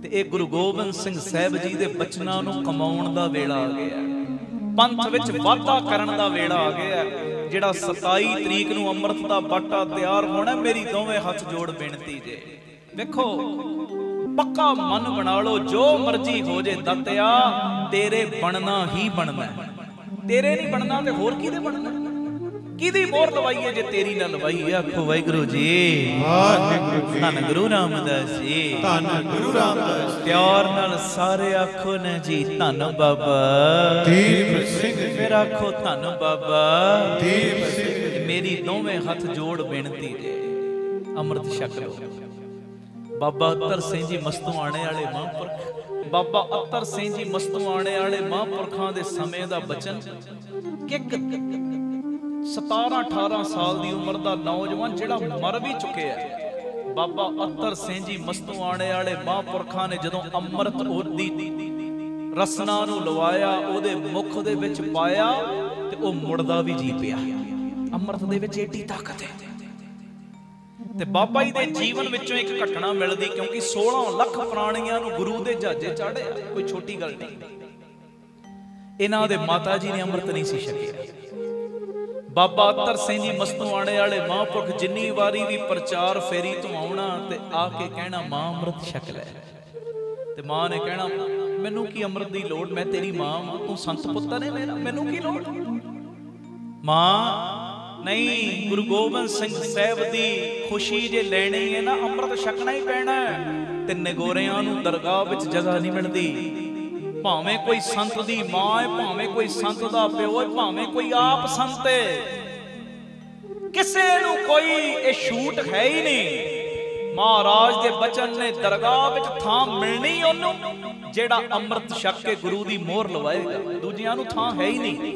ते ए गुरु गोबिंद सिंह साहिब जी दे बचनां नूं कमाउण दा वेला आ गया, पंथ विच वादा करन दा वेला आ गया। जिहड़ा 27 तरीक नूं अमृत दा बाटा तैयार होना, मेरी दोवें हथ जोड़ बेनती जे, देखो पक्का मन बना लो, जो मर्जी हो जे दत्तिया तेरे बनना ही बनना। तेरे नहीं बनना ते होर किहदे बनना? किहदी मोहर लवाई है जे तेरी ना लवाई है? आखो वाहिगुरु जी। धन गुरु रामदास जी। धन गुरु रामदास। प्यार नाल सारे आखो न जी धन बाबा दीप सिंह। फिर आखो धन बाबा दीप सिंह। मेरी दोवें हथ जोड़ बेनती जे, अमृत छक लो। बाबा अत्तर सिंह जी मस्तुआणे वाले महापुरख, बाबा अत्तर सिंह जी मस्तुआणे वाले महापुरखां दे समय दा बचन कि 17-18 साल दी उम्र दा नौजवान जिहड़ा मर भी चुके है, बाबा अत्तर सिंह जी मस्तुआणे वाले महापुरखां ने जदों अमृत ओदी रसना नूं लवाया, ओदे मुख दे विच पाया ते ओ मुड़दा भी जी पिया। अमृत दे विच एडी ताकत है। ते बाबा जी दे जीवन विचों एक घटना मिलदी, क्योंकि 16 लख प्राणियां नूं गुरु दे जहाजे चाढ़िया, कोई छोटी गल नहीं। इन्हां दे माता जी ने अमृत नहीं सी छकिया। बाबा अत्तर सिंह जी मस्तुआणे वाले महापुरख जिन्नी वारी भी प्रचार फेरी तो आउणा ते आके कहना मां अमृत छक लै। ते मां ने कहना मैनू की अमृत दी लोड़, मैं तेरी मां हां, तू संत पुत्तर है मेरा, मैनू की लोड़? मां नहीं, गुरु गोबिंद सिंह साहिब दी खुशी जे लैनी है ना, अमृत छकना ही पैना है। ते निगोरियां नूं दरगाह विच जगह नहीं मिलदी। भावें कोई संत दी मां है, भावें कोई संत दा प्यो है, भावें कोई आप संत है, किसे नूं कोई ये छूट है ही नहीं। महाराज दे बचन ने दरगाह विच थां मिलनी ओनू जेड़ा अमृत छक के गुरु दी मोहर लवाएगा, दूजियां नूं थां है ही नहीं।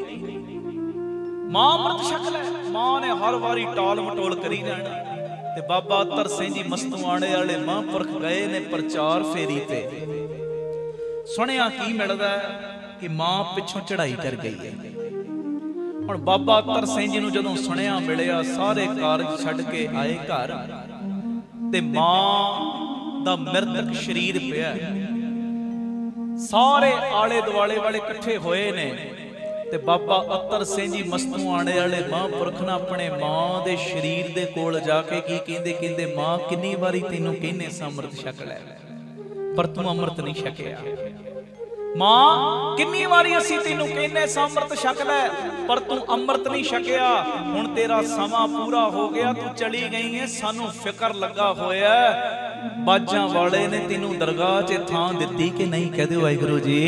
मां अमृत छक लै, मां ने हर वारी टाल मटोल करी जाना। ते बाबा अत्तर सिंह जी मस्तुआणे वाले महापुरख गए ने प्रचार फेरी ते, सुनिया की मिलदा कि मां पिछों चढ़ाई कर गई है। हुण बाबा अत्तर सिंह जी नूं जदों सुनिया मिलिया, सारे कारज छड्ड के आए घर ते मां दा मृतक शरीर पिया। सारे आले दुआले वाले इकट्ठे होए ने ते बाबा अत्तर सिंह जी मस्तुआणे वाले महापुरख ने अपने मां दे शरीर दे कोल जाके की कहंदे, कहंदे मां किन्नी वारी तैनूं कहने स अमृत छक लै, पर तू अमृत नहीं छकिया। मां किन्नी वारी असीं तैनूं कहने स अमृत छक लै, पर तू अमृत नहीं छकिया। हुण तेरा समा पूरा हो गया, तू चली गई है, सानू फिकर लगा होया बाजां वाले ने तैनूं दरगाह च थां दित्ती कि नहीं? कह दिओ वाहिगुरू जी।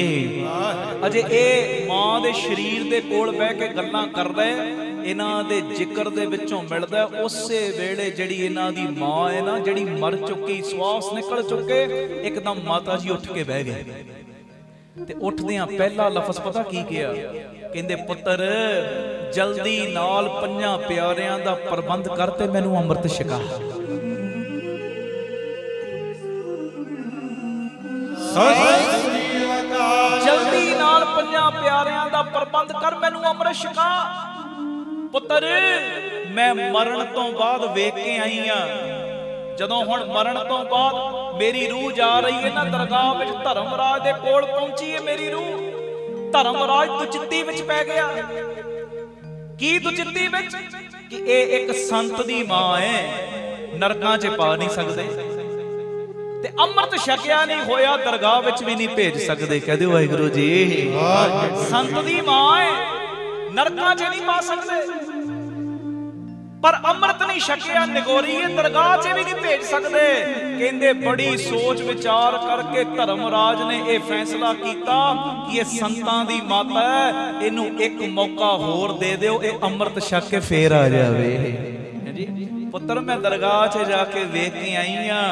अजे ए मां दे शरीर दे कोल बह के गल्लां कर रहे, इन्हां दे जिक्र दे विचों मिलदा उसे वेले जिहड़ी इन्हां दी मां है ना, जिहड़ी मर चुकी, श्वास निकल चुके, एकदम माता जी उठ के बह गए ते उठदियां पहला लफ्ज़ पता की किया? ਕਹਿੰਦੇ ਪੁੱਤਰ ਜਲਦੀ ਨਾਲ ਪੰਜਾਂ ਪਿਆਰਿਆਂ ਦਾ ਪ੍ਰਬੰਧ ਕਰ ਤੇ ਮੈਨੂੰ ਅੰਮ੍ਰਿਤ ਛਕਾ। ਜਲਦੀ ਨਾਲ ਪੰਜਾਂ ਪਿਆਰਿਆਂ ਦਾ ਪ੍ਰਬੰਧ ਕਰ ਮੈਨੂੰ ਅੰਮ੍ਰਿਤ ਛਕਾ। ਪੁੱਤਰ ਮੈਂ ਮਰਨ ਤੋਂ ਬਾਅਦ ਵੇਖ ਕੇ ਆਈ ਆ, ਜਦੋਂ ਹੁਣ ਮਰਨ ਤੋਂ ਬਾਅਦ ਮੇਰੀ ਰੂਹ ਜਾ ਰਹੀ ਹੈ ਨਾ ਦਰਗਾਹ ਵਿੱਚ, ਧਰਮਰਾਜ ਦੇ ਕੋਲ ਪਹੁੰਚੀ ਹੈ ਮੇਰੀ ਰੂਹ। ਧਰਮਰਾਜ ਦੁਚਿੱਤੀ ਵਿੱਚ ਪੈ ਗਿਆ। ਕੀ ਦੁਚਿੱਤੀ ਵਿੱਚ? ਕਿ ਇਹ ਇੱਕ ਸੰਤ ਦੀ ਮਾਂ ਹੈ, ਨਰਕਾਂ 'ਚ ਪਾ ਨਹੀਂ ਸਕਦੇ ਤੇ ਅੰਮ੍ਰਿਤ ਛਕਿਆ ਨਹੀਂ ਹੋਇਆ ਦਰਗਾਹ ਵਿੱਚ ਵੀ ਨਹੀਂ ਭੇਜ ਸਕਦੇ। ਕਹਿ ਦਿਓ ਵਾਹਿਗੁਰੂ ਜੀ। ਸੰਤ ਦੀ ਮਾਂ ਹੈ, ਨਰਕਾਂ 'ਚ ਨਹੀਂ ਪਾ ਸਕਦੇ, ਪਰ ਅੰਮ੍ਰਿਤ ਨਹੀਂ ਛਕਿਆ, ਨਿਗੋਰੀ ਹੈ, ਦਰਗਾਹ 'ਚ ਵੀ ਨਹੀਂ ਭੇਜ ਸਕਦੇ। ਕਹਿੰਦੇ ਬੜੀ ਸੋਚ ਵਿਚਾਰ ਕਰਕੇ ਧਰਮਰਾਜ ਨੇ ਇਹ ਫੈਸਲਾ ਕੀਤਾ ਕਿ ਇਹ ਸੰਤਾਂ ਦੀ ਮਾਤਾ ਹੈ, ਇਹਨੂੰ ਇੱਕ ਮੌਕਾ ਹੋਰ ਦੇ ਦਿਓ, ਇਹ ਅੰਮ੍ਰਿਤ ਛਕ ਕੇ ਫੇਰ ਆ ਜਾਵੇ। ਜੀ ਪੁੱਤਰ ਮੈਂ ਦਰਗਾਹ 'ਚ ਜਾ ਕੇ ਵੇਖ ਕੇ ਆਈ ਆ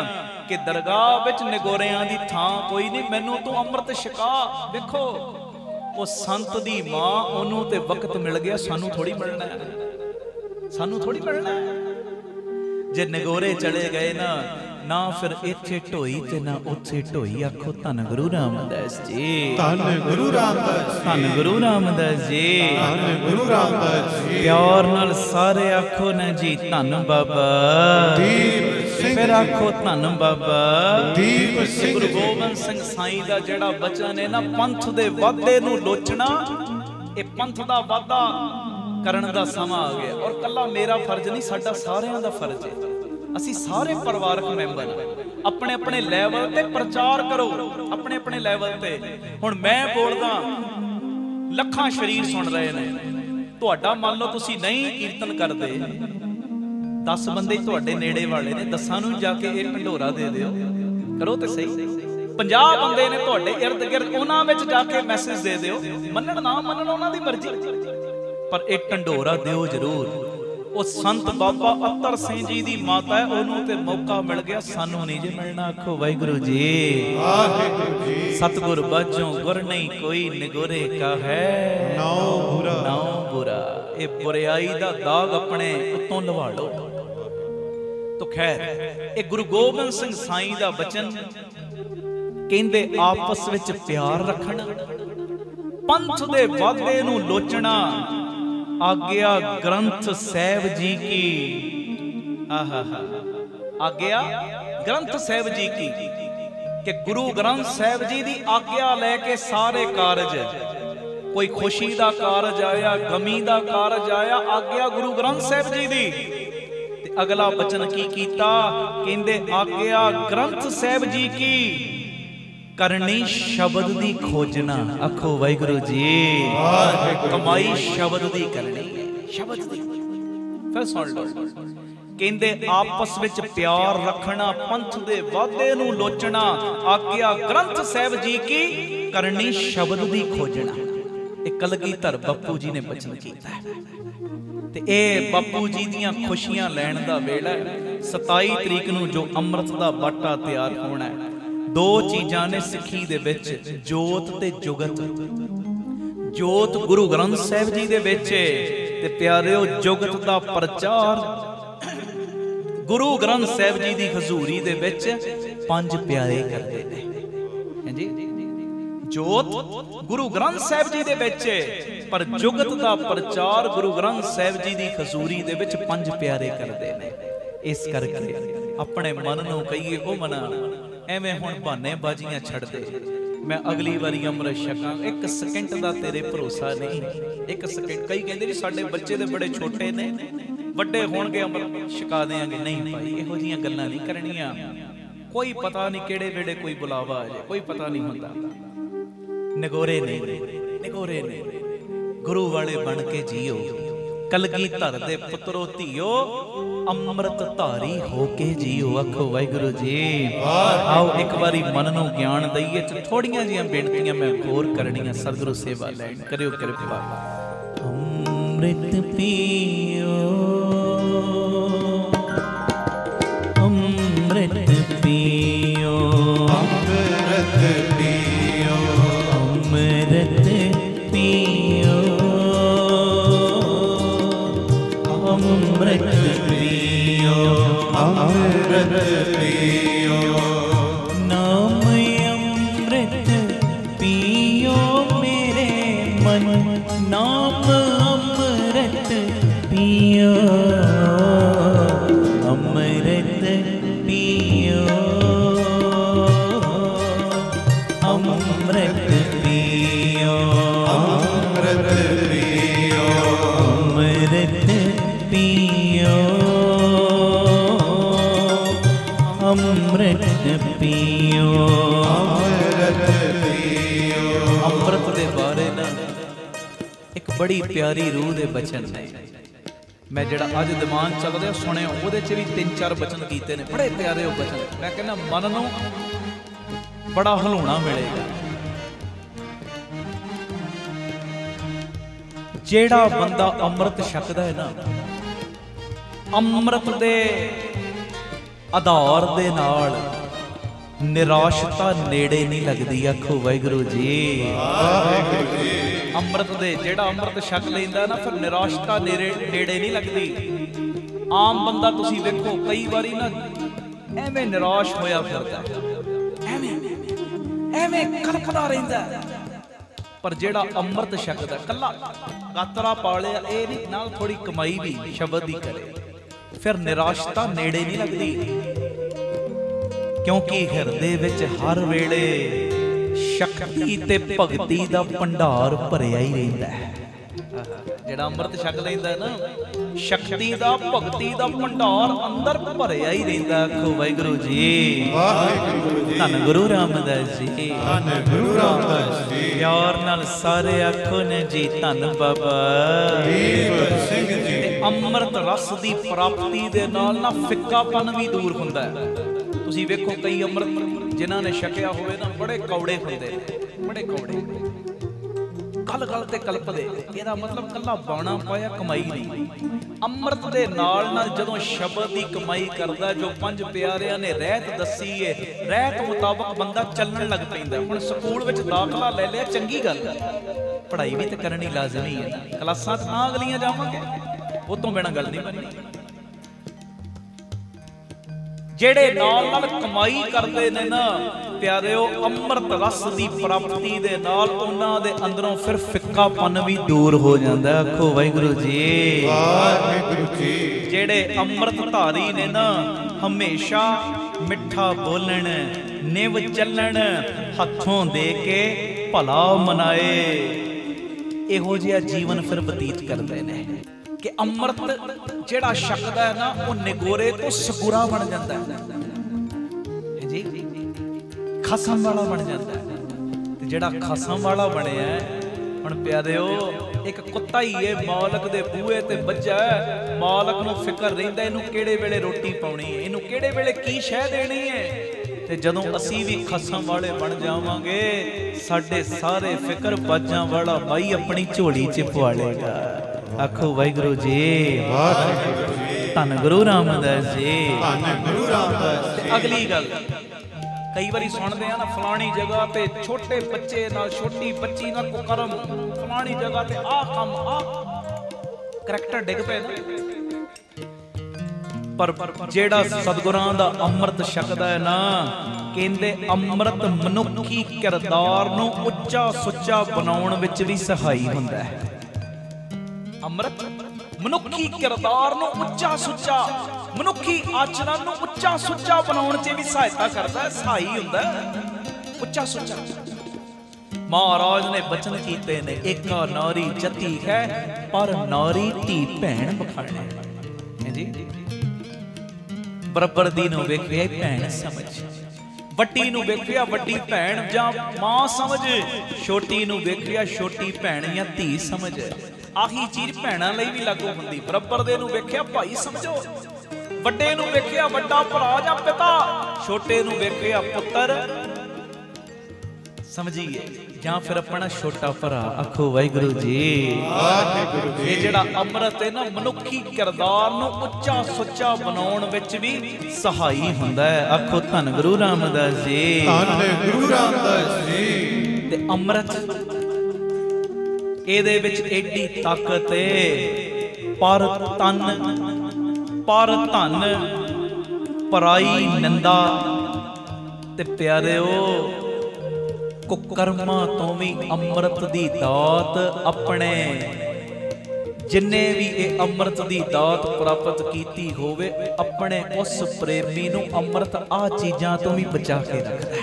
ਕਿ ਦਰਗਾਹ ਵਿੱਚ ਨਿਗੋਰਿਆਂ ਦੀ ਥਾਂ ਕੋਈ ਨਹੀਂ, ਮੈਨੂੰ ਤੂੰ ਅੰਮ੍ਰਿਤ ਛਕਾ। ਵੇਖੋ ਉਹ ਸੰਤ ਦੀ ਮਾਂ, ਉਹਨੂੰ ਤੇ ਵਕਤ ਮਿਲ ਗਿਆ, ਸਾਨੂੰ ਥੋੜੀ ਮਿਲਣਾ ਹੈ, ਸਾਨੂੰ ਥੋੜੀ ਮਿਲਣਾ ਹੈ। ਜੇ ਨਿਗੋਰੇ ਚਲੇ ਗਏ ਨਾ ਫਿਰ ਇੱਥੇ ਢੋਈ ਤੇ ਨਾ ਉੱਥੇ ਢੋਈ। ਆਖੋ ਧੰਨ ਗੁਰੂ ਰਾਮਦਾਸ ਜੀ, ਧੰਨ ਗੁਰੂ ਰਾਮਦਾਸ ਜੀ, ਧੰਨ ਗੁਰੂ ਰਾਮਦਾਸ ਜੀ, ਧੰਨ ਗੁਰੂ ਰਾਮਦਾਸ ਜੀ। ਪਿਆਰ ਨਾਲ ਸਾਰੇ ਆਖੋ ਨਾ ਜੀ ਧੰਨ ਬਾਬਾ ਦੀਪ ਸਿੰਘ। ਫਿਰ ਆਖੋ ਧੰਨ ਬਾਬਾ ਦੀਪ ਸਿੰਘ। ਗੁਰੂ ਗੋਬਿੰਦ ਸਿੰਘ ਸਾਈਂ ਦਾ ਜਿਹੜਾ ਬਚਨ ਹੈ ਨਾ, ਪੰਥ ਦੇ ਵਾਧੇ ਨੂੰ ਲੋਚਣਾ, ਇਹ ਪੰਥ ਦਾ ਵਾਧਾ ਕਰਨ ਦਾ ਸਮਾਂ ਆ ਗਿਆ। ਔਰ ਕੱਲਾ ਮੇਰਾ ਫਰਜ਼ ਨਹੀਂ, ਸਾਡਾ ਸਾਰਿਆਂ ਦਾ ਫਰਜ਼ ਹੈ। ਅਸੀਂ ਸਾਰੇ ਪਰਿਵਾਰਕ ਮੈਂਬਰ ਆਪਣੇ ਆਪਣੇ ਲੈਵਲ ਤੇ ਪ੍ਰਚਾਰ ਕਰੋ, ਆਪਣੇ ਆਪਣੇ ਲੈਵਲ ਤੇ। ਹੁਣ ਮੈਂ ਬੋਲਦਾ, ਲੱਖਾਂ ਸ਼ਰੀਰ ਸੁਣ ਰਹੇ ਨੇ, ਤੁਹਾਡਾ ਮੰਨ ਲਓ ਤੁਸੀਂ ਨਹੀਂ ਕੀਰਤਨ ਕਰਦੇ, 10 ਬੰਦੇ ਤੁਹਾਡੇ ਨੇੜੇ ਵਾਲੇ ਨੇ, 10 ਨੂੰ ਜਾ ਕੇ ਇਹ ਢੰਡੋਰਾ ਦੇ ਦਿਓ, ਕਰੋ ਤੇ ਸਹੀ। 50 ਬੰਦੇ ਨੇ ਤੁਹਾਡੇ ਇਰਦ ਗਿਰਦ, ਉਹਨਾਂ ਵਿੱਚ ਜਾ ਕੇ ਮੈਸੇਜ ਦੇ ਦਿਓ, ਮੰਨਣ ਨਾ ਮੰਨਣ ਉਹਨਾਂ ਦੀ ਮਰਜ਼ੀ, ਪਰ ਇਹ ਢੰਡੋਰਾ ਦਿਓ ਜ਼ਰੂਰ। ਉਹ ਸੰਤ ਬਾਬਾ ਅਤਰ ਸਿੰਘ ਜੀ ਦੀ ਮਾਤਾ ਹੈ, ਉਹਨੂੰ ਤੇ ਮੌਕਾ ਮਿਲ ਗਿਆ, ਸਾਨੂੰ ਨਹੀਂ ਜੇ ਮਿਲਣਾ। ਆਖੋ ਵਾਹਿਗੁਰੂ ਜੀ। ਵਾਹਿਗੁਰੂ ਜੀ। ਸਤਿਗੁਰ ਬਾਝੋਂ ਗੁਰ ਨਹੀਂ ਕੋਈ, ਨਿਗੋਰੇ ਕਾ ਹੈ ਨਾਉ ਬੁਰਾ, ਨਾਉ ਬੁਰਾ। ਇਹ ਬੁਰਾਈ ਦਾ ਦਾਗ ਆਪਣੇ ਉੱਤੋਂ ਲਵਾ ਲਓ। ਤੋ ਖੈਰ, ਇਹ ਗੁਰੂ ਗੋਬਿੰਦ ਸਿੰਘ ਸਾਈਂ ਦਾ ਬਚਨ, ਕਹਿੰਦੇ ਆਪਸ ਵਿੱਚ ਪਿਆਰ ਰੱਖਣਾ, ਪੰਥ ਦੇ ਵਾਧੇ ਨੂੰ ਲੋਚਣਾ, ਆਗਿਆ ਗ੍ਰੰਥ ਸਾਹਿਬ ਜੀ ਕੀ। ਆਹਾ ਆਗਿਆ ਗ੍ਰੰਥ ਸਾਹਿਬ ਜੀ ਕੀ, ਕਿ ਗੁਰੂ ਗ੍ਰੰਥ ਸਾਹਿਬ ਜੀ ਦੀ ਆਗਿਆ ਲੈ ਕੇ ਸਾਰੇ ਕਾਰਜ, ਕੋਈ ਖੁਸ਼ੀ ਦਾ ਕਾਰਜ ਆਇਆ, ਗਮੀ ਦਾ ਕਾਰਜ ਆਇਆ, ਆਗਿਆ ਗੁਰੂ ਗ੍ਰੰਥ ਸਾਹਿਬ ਜੀ ਦੀ। ਤੇ ਅਗਲਾ ਬਚਨ ਕੀ ਕੀਤਾ? ਕਹਿੰਦੇ ਆਗਿਆ ਗ੍ਰੰਥ ਸਾਹਿਬ ਜੀ ਕੀ, ਕਰਨੀ ਸ਼ਬਦ ਦੀ ਖੋਜਣਾ। ਆਖੋ ਵਾਹਿਗੁਰੂ ਜੀ। ਕਮਾਈ ਸ਼ਬਦ ਦੀ ਕਰਨੀ ਹੈ, ਸ਼ਬਦ ਦੀ। ਫਿਰ ਸੁਣ ਲਓ, ਕਹਿੰਦੇ ਆਪਸ ਵਿੱਚ ਪਿਆਰ ਰੱਖਣਾ, ਪੰਥ ਦੇ ਵਾਧੇ ਨੂੰ ਲੋਚਣਾ, ਆਗਿਆ ਗ੍ਰੰਥ ਸਾਹਿਬ ਜੀ ਕੀ, ਕਰਨੀ ਸ਼ਬਦ ਦੀ ਖੋਜਣਾ। ਇਹ ਕਲਗੀਧਰ ਬਾਪੂ ਜੀ ਨੇ ਬਚਨ ਕੀਤਾ ਤੇ ਇਹ ਬਾਪੂ ਜੀ ਦੀਆਂ ਖੁਸ਼ੀਆਂ ਲੈਣ ਦਾ ਵੇਲਾ ਹੈ। 27 ਤਰੀਕ ਨੂੰ ਜੋ ਅੰਮ੍ਰਿਤ ਦਾ ਬਾਟਾ ਤਿਆਰ ਹੋਣਾ ਹੈ, 2 ਚੀਜ਼ਾਂ ਨੇ ਸਿੱਖੀ ਦੇ ਵਿੱਚ, ਜੋਤ ਤੇ ਜੁਗਤ। ਜੋਤ ਗੁਰੂ ਗ੍ਰੰਥ ਸਾਹਿਬ ਜੀ ਦੇ ਵਿੱਚ ਤੇ ਪਿਆਰਿਓ ਜੁਗਤ ਦਾ ਪ੍ਰਚਾਰ ਗੁਰੂ ਗ੍ਰੰਥ ਸਾਹਿਬ ਜੀ ਦੀ ਹਜ਼ੂਰੀ ਦੇ ਵਿੱਚ 5 ਪਿਆਰੇ ਕਰਦੇ ਨੇ। ਹਾਂਜੀ, ਜੋਤ ਗੁਰੂ ਗ੍ਰੰਥ ਸਾਹਿਬ ਜੀ ਦੇ ਵਿੱਚ, ਪਰ ਜੁਗਤ ਦਾ ਪ੍ਰਚਾਰ ਗੁਰੂ ਗ੍ਰੰਥ ਸਾਹਿਬ ਜੀ ਦੀ ਹਜ਼ੂਰੀ ਦੇ ਵਿੱਚ 5 ਪਿਆਰੇ ਕਰਦੇ ਨੇ। ਇਸ ਕਰਕੇ ਆਪਣੇ ਮਨ ਨੂੰ ਕਹੀਏ, ਉਹ ਮਨਾ ਐਵੇਂ ਹੁਣ ਬਹਾਨੇ ਬਾਜ਼ੀਆਂ ਛੱਡ ਦੇ, ਮੈਂ ਅਗਲੀ ਵਾਰੀ ਅੰਮ੍ਰਿਤ ਛਕਾਂ। 1 ਸਕਿੰਟ ਦਾ ਤੇਰੇ ਭਰੋਸਾ ਨਹੀਂ, 1 ਸਕਿੰਟ। ਕਈ ਕਹਿੰਦੇ ਜੀ ਸਾਡੇ ਬੱਚੇ ਦੇ ਬੜੇ ਛੋਟੇ ਨੇ, ਵੱਡੇ ਹੋਣਗੇ ਅੰਮ੍ਰਿਤ ਛਕਾ ਦੇਾਂਗੇ। ਨਹੀਂ ਭਾਈ, ਇਹੋ ਜਿਹੀਆਂ ਗੱਲਾਂ ਨਹੀਂ ਕਰਨੀਆਂ। ਕੋਈ ਪਤਾ ਨਹੀਂ ਕਿਹੜੇ ਵੇਲੇ ਕੋਈ ਬੁਲਾਵਾ ਆ ਜਾਏ, ਕੋਈ ਪਤਾ ਨਹੀਂ ਹੁੰਦਾ। ਨਿਗੋਰੇ ਨੇ, ਨਿਗੋਰੇ ਨੇ, ਗੁਰੂ ਵਾਲੇ ਬਣ ਕੇ ਜੀਓ। ਕਲਗੀਧਰ ਦੇ ਪੁੱਤਰੋ ਧੀਓ, ਅੰਮ੍ਰਿਤ ਧਾਰੀ ਹੋ ਕੇ ਜੀਓ। ਆਖੋ ਵਾਹਿਗੁਰੂ ਜੀ। ਆਓ ਇੱਕ ਵਾਰੀ ਮਨ ਨੂੰ ਗਿਆਨ ਦਈਏ। ਥੋੜੀਆਂ ਜੀਆਂ ਬੇਨਤੀਆਂ ਮੈਂ ਹੋਰ ਕਰਨੀਆਂ, ਸਤਿਗੁਰੂ ਸੇਵਾ ਲੈਣ ਕਰਿਓ ਕਿਰਪਾ। ਅੰਮ੍ਰਿਤ ਪੀਓ, ਅੰਮ੍ਰਿਤ ਪੀਓ, ਅੰਮ੍ਰਿਤ ਪੀਓ, ਅੰਮ੍ਰਿਤ ਪੀਓ, अमृत पियो अमृत पियो नाम अमृत पियो मेरे मन नाम अमृत पियो अमृत पियो अमृत पियो अमृत पियो अमृत पियो अमृत पियो अमृत पियो। अमृत दे बारे ना एक बड़ी प्यारी रूह दे बचन ने मैं जेड़ा अज दिमाग चल रहा सुने ਉਹਦੇ ਚ भी 3-4 बचन कीते ने बड़े प्यारे ਉਹ बचन मैं कहना मन ਨੂੰ बड़ा हलूणा मिलेगा जेड़ा बंदा अमृत छकदा है ना अमृत दे आधार दे नाल निराशता नेड़े नहीं लगदी। आखो वाहिगुरू जी अमृत दे जेड़ा अमृत छक लैंदा ना फिर निराशता नेड़े नहीं लगदी। आम बंदा तुसी देखो कई बारी ना एवें निराश होया फिरदा एवें कलपदा रहिंदा पर जेड़ा अमृत छकदा कल्ला गातरा पालिया ए नहीं नाल थोड़ी कमाई भी शब्द ही करे फिर निराशता नेड़े नहीं लगदी क्योंकि हिरदे विच हर वेले शक्ति ते भगती दा भंडार भरिया ही रहिंदा है। जेड़ा अमृत छक लैंदा है ना शक्ति दा भगती दा भंडार अंदर भरिया ही रहिंदा। आखो वाहिगुरू जी धन गुरु रामदास जी धन गुरु रामदास जी प्यार नाल सारे आखो ने जी धन बाबा दीप सिंह जी। अमृत रस दी प्राप्ति दे नाल ना फिक्कापन भी दूर हुंदा है। ਤੁਸੀਂ ਵੇਖੋ ਕਈ ਅੰਮ੍ਰਿਤ ਜਿਨ੍ਹਾਂ ਨੇ ਛਕਿਆ ਹੋਵੇ ਨਾ ਬੜੇ ਕੌੜੇ ਹੁੰਦੇ ਨੇ ਬੜੇ ਕੌੜੇ ਗੱਲ ਗੱਲ ਤੇ ਕਲਪਦੇ ਇਹਦਾ ਮਤਲਬ ਕੱਲਾ ਬਾਣਾ ਪਾਇਆ ਕਮਾਈ ਨਹੀਂ ਅੰਮ੍ਰਿਤ ਦੇ ਨਾਲ ਨਾਲ ਜਦੋਂ ਸ਼ਬਦ ਦੀ ਕਮਾਈ ਕਰਦਾ ਜੋ ਪੰਜ ਪਿਆਰਿਆਂ ਨੇ ਰਹਿਤ ਦੱਸੀ ਏ ਰਹਿਤ ਮੁਤਾਬਕ ਬੰਦਾ ਚੱਲਣ ਲੱਗ ਪੈਂਦਾ। ਹੁਣ ਸਕੂਲ ਵਿੱਚ ਦਾਖਲਾ ਲੈ ਲਿਆ ਚੰਗੀ ਗੱਲ ਪੜ੍ਹਾਈ ਵੀ ਤੇ ਕਰਨੀ ਲਾਜ਼ਮੀ ਹੈ ਕਲਾਸਾਂ ਤਾਂ ਅਗਲੀਆਂ ਜਾਵਾਂਗੇ ਉਹ ਤੋਂ ਬਿਨਾਂ ਗੱਲ ਨਹੀਂ ਬਣਨੀ। ਜਿਹੜੇ ਨਾਲ ਨਾਲ ਕਮਾਈ ਕਰਦੇ ਨੇ ਨਾ ਪਿਆਰਿਓ ਅੰਮ੍ਰਿਤ ਰਸ ਦੀ ਪ੍ਰਾਪਤੀ ਦੇ ਨਾਲ ਉਹਨਾਂ ਦੇ ਅੰਦਰੋਂ ਫਿਰ ਫਿੱਕਾਪਨ ਵੀ ਦੂਰ ਹੋ ਜਾਂਦਾ। ਆਖੋ ਵਾਹਿਗੁਰੂ ਜੀ ਵਾਹਿਗੁਰੂ ਜੀ। ਜਿਹੜੇ ਅੰਮ੍ਰਿਤ ਧਾਰੀ ਨੇ ਨਾ ਹਮੇਸ਼ਾ ਮਿੱਠਾ ਬੋਲਣ ਨਿਵ ਚੱਲਣ ਹੱਥੋਂ ਦੇ ਕੇ ਭਲਾ ਮਨਾਏ ਇਹੋ ਜਿਹਾ ਜੀਵਨ ਫਿਰ ਬਤੀਤ ਕਰਦੇ ਨੇ कि अमृत जेड़ा छकदा है ना वो निगोरे तो सगुरा बन जाता है जी खसम वाला बन जाता है ते जेड़ा खसम वाला बनिया हुण प्यारिओ एक कुत्ता ही है मालक दे बूहे ते बज्जा मालक नूं फिकर रहिंदा इहनूं किहड़े वेले रोटी पाउणी है इहनूं किहड़े वेले की शै देनी है ते जदों असीं भी खसम वाले बन जावांगे साडे सारे फिकर बाजां वाला बाई अपनी झोली च पवा लेगा। आखो वाहिगुरू जी धन गुरु रामदास जी धन गुरु रामदास जी। अगली गल कई बारी सुनते हैं ना फलानी जगह पे छोटे बच्चे नाल छोटी बच्ची नाल कुकर्म फलानी जगह पे आ काम आ करैक्टर डिग पे पर जेड़ा सतगुरां दा अमृत छकदा है ना कहंदे अमृत मनुखी किरदार नूं ਉੱਚਾ ਸੁੱਚਾ बनाउण विच भी सहाई हुंदा है। अमृत मनुखी किरदार नूं ਉੱਚਾ ਸੁੱਚਾ मनुखी आचरण नूं ਉੱਚਾ ਸੁੱਚਾ बनाउण च भी सहायता करदा है सहाई हुंदा है ਉੱਚਾ ਸੁੱਚਾ। महाराज ने बचन कीते ने एका नारी जती है पर नारी धी भैण बखाणे जी बराबर दी नूं वेखिया भैण समझ ਵੱਡੀ ਨੂੰ ਵੇਖਿਆ ਵੱਡੀ ਭੈਣ ਜਾਂ ਮਾਂ ਸਮਝ ਛੋਟੀ ਨੂੰ ਵੇਖਿਆ ਛੋਟੀ ਭੈਣ ਜਾਂ ਧੀ ਸਮਝ ਆਹੀ ਚੀਜ਼ ਭੈਣਾਂ ਲਈ ਵੀ ਲਾਗੂ ਹੁੰਦੀ। ਬਰਾਬਰ ਦੇ ਨੂੰ ਵੇਖਿਆ ਭਾਈ ਸਮਝੋ ਵੱਡੇ ਨੂੰ ਵੇਖਿਆ ਵੱਡਾ ਭਰਾ ਜਾਂ ਪਿਤਾ ਛੋਟੇ ਨੂੰ ਵੇਖਿਆ ਪੁੱਤਰ ਸਮਝੀਏ ਜਾਂ ਫਿਰ ਆਪਣਾ ਛੋਟਾ ਭਰਾ। ਆਖੋ ਵਾਹਿਗੁਰੂ ਜੀ ਵਾਹਿਗੁਰੂ ਜੀ। ਇਹ ਜਿਹੜਾ ਅੰਮ੍ਰਿਤ ਹੈ ਨਾ ਮਨੁੱਖੀ ਕਿਰਦਾਰ ਨੂੰ ਉੱਚਾ ਸੁੱਚਾ ਬਣਾਉਣ ਵਿੱਚ ਵੀ ਸਹਾਈ ਹੁੰਦਾ ਹੈ। ਆਖੋ ਧੰਨ ਗੁਰੂ ਰਾਮਦਾਸ ਜੀ ਧੰਨ ਗੁਰੂ ਰਾਮਦਾਸ ਜੀ। ਤੇ ਅੰਮ੍ਰਿਤ ਇਹਦੇ ਵਿੱਚ ਐਡੀ ਤਾਕਤ ਏ ਪਰ ਤਨ ਪਰ ਧਨ ਪਰਾਈ ਨਿੰਦਾ। ਤੇ ਪਿਆਰਿਓ ਕੁਕਰਮਾਂ ਤੋਂ ਵੀ ਅੰਮ੍ਰਿਤ ਦੀ ਦਾਤ ਆਪਣੇ जिन्ने भी ये अमृत की दात प्राप्त की होवे अपने उस प्रेमी नूं अमृत आ चीज़ां तो भी बचा के रखता है।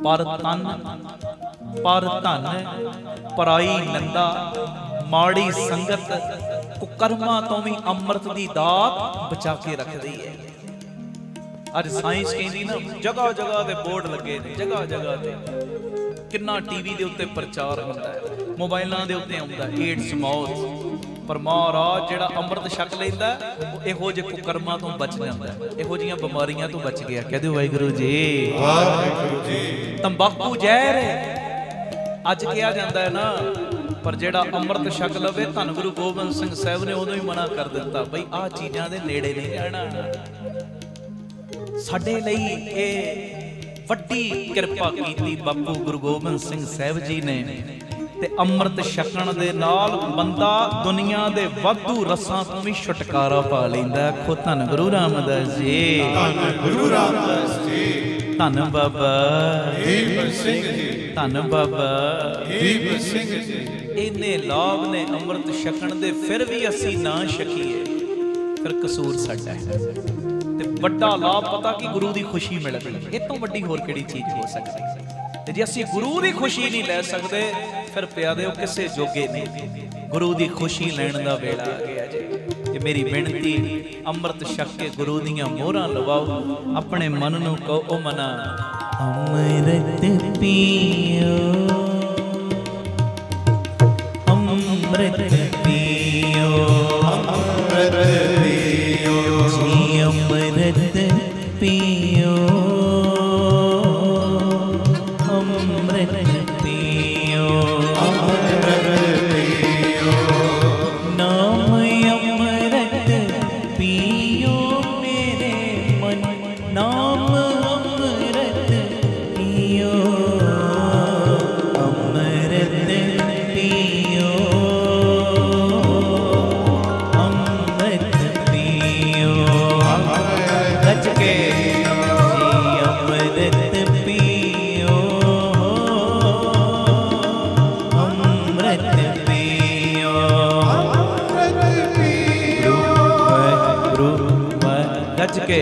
पर तन पर धन पराई निंदा माड़ी संगत कुकर्मां तो भी अमृत की दात बचा के रखती है। अज साइंस कहती ना जगह जगह के बोर्ड लगे ने, जगह जगह ते किन्ना टीवी के उत्ते प्रचार होता है, मोबाइलों के उत्ते आउंदा एड्स मौत। पर महाराज जिहड़ा अमृत छक लैंदा वो इहो जे कुकर्मां तो बच जांदा है, इहो जिहियां बीमारियां तो बच गया। कह दिओ वाहिगुरू जी। वाहिगुरू जी। तंबाकू जहर है अज कहा जाता है ना, पर जिहड़ा अमृत छक लवे धन गुरु गोबिंद सिंह साहिब ने उदों ही मना कर दिता बई आ चीज़ां दे नेड़े नहीं जाना। साडे लई ये वड्डी किरपा कीती बापू गुरु गोबिंद सिंह साहिब जी ने। ते अमृत छकण दे नाल बंदा दुनिया दे वाधू रसां तो भी छुटकारा पा लैंदा। खो धन गुरु रामदास जी, धन गुरु रामदास जी, धन बाबा दीप सिंह जी, धन बाबा दीप सिंह जी। इन्ने लाभ ने अमृत छकण दे, फिर भी असी ना छकीए फिर कसूर साडा है। ते वड्डा लाभ पता कि गुरु की खुशी मिलती है, इस तो वड्डी होर किहड़ी चीज़ हो सकती है। ते जे असी गुरु की खुशी नहीं लै सकते फिर प्यारे किसे जोगे नहीं। गुरु की खुशी लैण दा वेला आ गया जी। ये मेरी बेनती अमृत छक के गुरु दियां मोहरां लवाओ, अपने मन नूं कहो ओ मना अमृत पियो, अमृत पियो, अमृत पियो, जी अमृत पियो, अमृत पियो, अमृत पियो, नाम अमृत पियो मेरे मन, नाम अमृत पियो, अमृत पियो, अमृत पियो, गज के जी अमृत पियो, अमृत पियो, गज के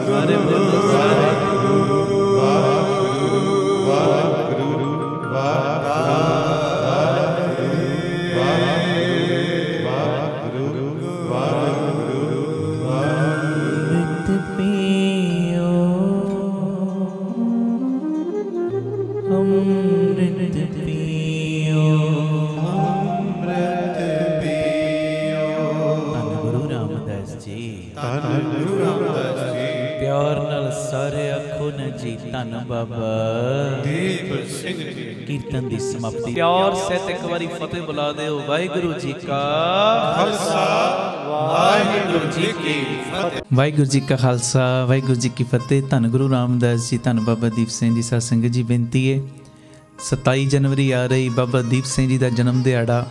सारे बोलो सारे अमृत पियो, अमृत पियो, अमृत पियो। धन गुरु रामदास जी। धन गुरु रामदास जी। प्यार नाल सारे आखो न जी धन बाबा दीप सिंह जी। कीर्तन की समाप्ति। प्यार से एक बारी फतेह बुला दे। वाहिगुरु जी का खालसा, वाहिगुरू जी की फतेह। ਵਾਹਿਗੁਰੂ ਜੀ ਕਾ ਖਾਲਸਾ ਵਾਹਿਗੁਰੂ ਜੀ ਕੀ ਫਤਿਹ। ਧੰਨ ਗੁਰੂ ਰਾਮਦਾਸ ਜੀ, ਧੰਨ ਬਾਬਾ ਦੀਪ ਸਿੰਘ ਜੀ। ਸਾਧ ਸੰਗਤ ਜੀ ਬੇਨਤੀ ਹੈ 27 ਜਨਵਰੀ ਆ ਰਹੀ ਬਾਬਾ ਦੀਪ ਸਿੰਘ ਜੀ ਦਾ ਜਨਮ ਦਿਹਾੜਾ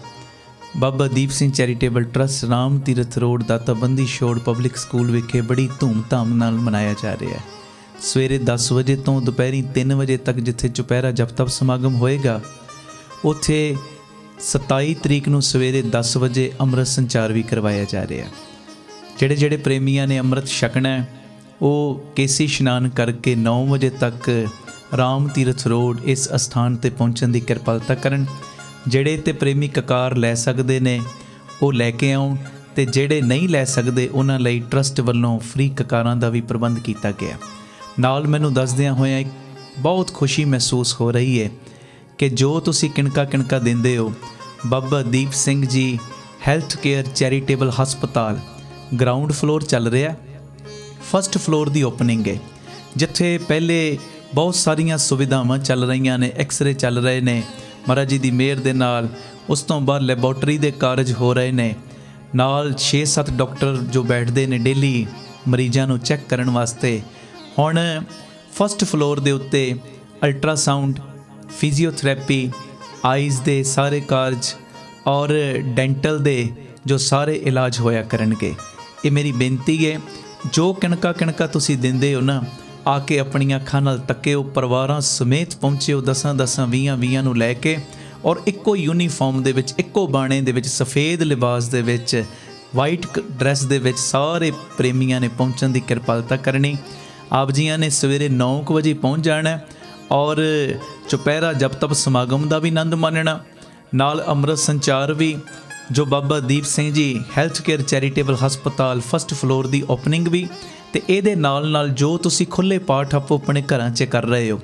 Baba Deep Singh charitable trust Ram Tirath road ਦਾਤਾਬੰਦੀ ਛੋੜ ਪਬਲਿਕ ਸਕੂਲ ਵਿਖੇ ਬੜੀ ਧੂਮ-ਧਾਮ ਨਾਲ ਮਨਾਇਆ ਜਾ ਰਿਹਾ ਹੈ। ਸਵੇਰੇ 10 ਵਜੇ ਤੋਂ ਦੁਪਹਿਰੀ 3 ਵਜੇ ਤੱਕ ਜਿੱਥੇ ਚੁਪਹਿਰਾ ਜਪ ਤਪ ਸਮਾਗਮ ਹੋਏਗਾ, ਉੱਥੇ 27 ਤਰੀਕ ਨੂੰ ਸਵੇਰੇ 10 ਵਜੇ ਅੰਮ੍ਰਿਤ ਸੰਚਾਰ ਵੀ ਕਰਵਾਇਆ ਜਾ ਰਿਹਾ। ਜਿਹੜੇ ਜਿਹੜੇ ਪ੍ਰੇਮੀਆਂ ਨੇ ਅੰਮ੍ਰਿਤ ਛਕਣਾ ਉਹ ਕੇਸੀ ਇਸ਼ਨਾਨ ਕਰਕੇ 9 ਵਜੇ ਤੱਕ ਰਾਮ ਤੀਰਥ ਰੋਡ ਇਸ ਅਸਥਾਨ ਤੇ ਪਹੁੰਚਣ ਦੀ ਕਿਰਪਾਲਤਾ ਕਰਨ। ਜਿਹੜੇ ਤੇ ਪ੍ਰੇਮੀ ਕਕਾਰ ਲੈ ਸਕਦੇ ਨੇ ਉਹ ਲੈ ਕੇ ਆਉਣ, ਤੇ ਜਿਹੜੇ ਨਹੀਂ ਲੈ ਸਕਦੇ ਉਹਨਾਂ ਲਈ ਟਰਸਟ ਵੱਲੋਂ ਫ੍ਰੀ ਕਕਾਰਾਂ ਦਾ ਵੀ ਪ੍ਰਬੰਧ ਕੀਤਾ ਗਿਆ। ਨਾਲ ਮੈਨੂੰ ਦੱਸਦਿਆਂ ਹੋਇਆਂ ਇੱਕ ਬਹੁਤ ਖੁਸ਼ੀ ਮਹਿਸੂਸ ਹੋ ਰਹੀ ਹੈ ਕਿ ਜੋ ਤੁਸੀਂ ਕਿਣਕਾ ਦਿੰਦੇ ਹੋ Baba Deep Singh ji health care charitable ਹਸਪਤਾਲ ग्राउंड फ्लोर चल रहा, फस्ट फ्लोर की ओपनिंग है, जिथे पहले बहुत सारिया सुविधावां चल रही ने, एक्सरे चल रहे ने महाराज जी की मेहर दे नाल। उस तो बाद लैबोरेटरी के कारज हो रहे ने, नाल 6-7 डॉक्टर जो बैठते हैं डेली मरीज़ों को चैक करने वास्ते। हुण फस्ट फ्लोर के उत्ते अल्ट्रासाउंड, फिजियोथेरेपी, आइज़ दे सारे कारज और डेंटल दे जो सारे इलाज होया करनगे। ये मेरी बेनती है, जो किणका किणका तुसी दिंदे हो ना, आके अपनी अखां नाल तक्किओ, परिवारां समेत पहुँचिओ 10-10 20-20 नूं लैके, और इक्को यूनीफॉर्म दे विच, इक्को बाणे दे विच, सफ़ेद लिबास दे विच, वाइट ड्रैस दे विच सारे प्रेमियां ने पहुँचण दी किरपालता करनी। आप जियां ने सवेरे 9 बजे पहुँच जाना और चुपहरा जप तप समागम का भी आनंद मानना, नाल अमृत संचार भी, जो Baba Deep Singh ji health care charitable हस्पताल फस्ट फ्लोर की ओपनिंग भी, तो ये नाल जो तुसी खुले पाठ आपो अपने घरां 'च कर रहे हो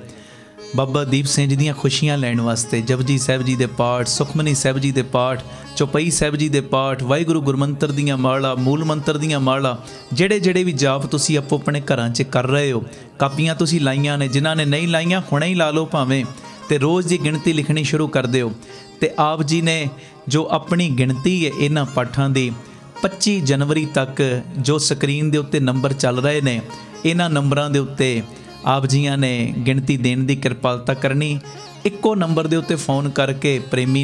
बाबा दीप सिंह जी दीयां खुशियां लैण वास्ते, जपजी साहिब जी दे पाठ, सुखमनी साहिब जी दे पाठ, चौपाई साहिब जी दे पाठ, वाहिगुरू गुरमंत्र दीयां माला, मूल मंत्र दीयां माला, जेड़े भी जाप तुसी आपो अपने घरां 'च कर रहे हो, कापियां तुसी लाइयां ने, जिन्हां ने नहीं लाइयां हुणे ही ला लो भावें, ते रोज़ की गिणती लिखनी शुरू कर दिओ। ते आप जी ने जो अपनी गिणती है इन्हां पाठां दी 25 जनवरी तक जो स्क्रीन दे उत्ते नंबर चल रहे ने, इन्हां नंबरां दे उत्ते आप जियां ने गिणती देने की किरपालता करनी। इक्को नंबर के उत्ते फ़ोन करके प्रेमी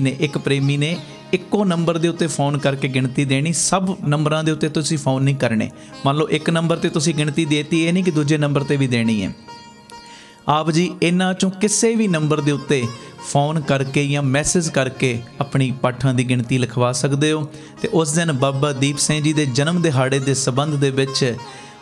ने इक्को नंबर के उत्ते फ़ोन करके गिणती देनी। सब नंबरां दे उत्ते तुसीं फ़ोन नहीं करने। मान लो एक नंबर ते तुसीं गिणती देती, ये नहीं कि दूजे नंबर ते भी देनी है। आप जी इन्हां चों किसी भी नंबर के उत्ते फ़ोन करके या मैसेज करके अपनी पाठां की गिणती लिखवा सकते हो। तो उस दिन बाबा दीप सिंह जी के जन्म दिहाड़े के संबंध दे विच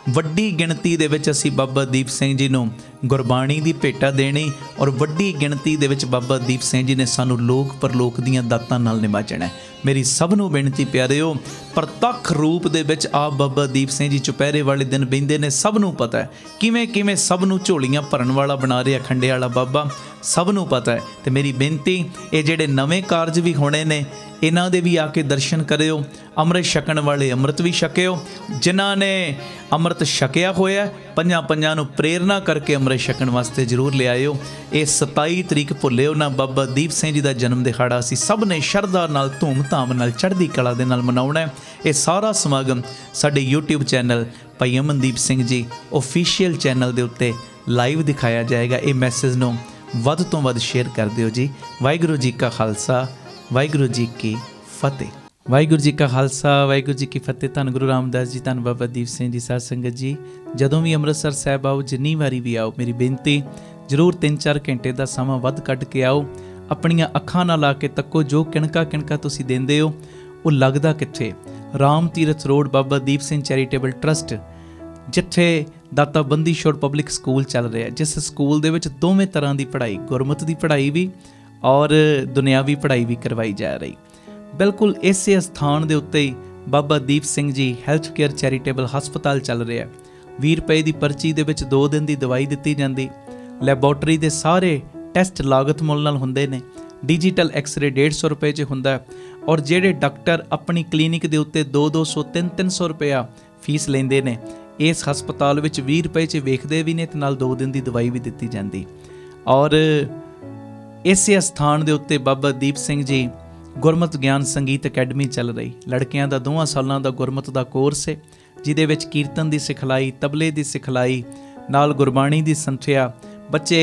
वड्डी गिणती दे विच असीं बाबा दीप सिंह जी नूं गुरबाणी की भेटा देनी, और वड्डी गिणती दे विच बाबा दीप सिंह जी ने सानू लोक परलोक दीयां दातां नाल निवाजना है। मेरी सबनों बेनती प्यारिओ, प्रतख रूप दे विच आप बाबा दीप सिंह जी चुपहरे वाले दिन बहिंदे ने। सबनों पता है किवें किवें सबनों झोलियां भरन वाला बना रहा खंडे वाला बाबा, सबनों पता है। तो मेरी बेनती, ये जिहड़े नवें कारज भी होने ने, इन्हां दे भी आके दर्शन करिओ। अमृत छकण वाले अमृत भी छकिओ, जिन्हां ने अमृत छकिया होया पंजां नूं प्रेरणा करके अमृत छकण वास्ते जरूर लिआइओ। ये 27 तरीक भुल्लिओ ना, बाबा दीप सिंह जी का जन्म दिहाड़ा असीं सब ने शरधा नाल धूम-धाम नाल चढ़दी कला दे नाल मनाउणा है। ये सारा समागम साडे यूट्यूब चैनल भाई अमनदीप सिंह जी ऑफिशियल चैनल दे उत्ते लाइव दिखाया जाएगा। ये मैसेज नूं वध तो वध शेयर कर दिओ जी। वाहिगुरू जी का खालसा, वाहिगुरू जी की फतेह। वाहिगुरू जी का खालसा, वाहिगुरू जी की फतेह। धन गुरु रामदास जी, धन बाबा दीप सिंह जी। साध संगत जी, जदों भी अमृतसर साहिब आओ, जिन्नी वारी भी आओ, मेरी बेनती जरूर 3-4 घंटे का समा वध कढ के आओ। अपनियां अखां नाल ला के तक्को, जो किणका किणका तुसीं देंदे हो वो लगदा कित्थे। Ram Tirath road Baba Deep Singh charitable trust, जिथे दाता बंदी छोड़ पब्लिक स्कूल चल रहा है, जिस स्कूल दे विच दोवें तरह की पढ़ाई, गुरमत की पढ़ाई भी और दुनियावी पढ़ाई भी करवाई जा रही। बिल्कुल इसे स्थान के उत्ते ही Baba Deep Singh ji health care charitable हस्पताल चल रहा है। 20 रुपए की पर्ची दे विच 2 दिन की दवाई दी जाती। लैबोरेटरी के सारे टैसट लागत मुल नाल हुंदे ने। डिजिटल एक्सरे 150 रुपए च हुंदा, और जेडे डॉक्टर अपनी क्लीनिक के उत्ते 200 300 रुपया फीस लेंदे ने, इस हस्पताल विच 20 रुपए च वेखदे भी ने, ते नाल 2 दिन की दवाई भी दी जाती। और इसे स्थान के उत्ते बाबा दीप सिंह जी गुरमत ज्ञान संगीत अकैडमी चल रही। लड़कियां दा 2 सालों का गुरमत का कोर्स है, जिहदे विच कीर्तन की सिखलाई, तबले की सिखलाई, नाल गुरबाणी की संथਿਆ। बच्चे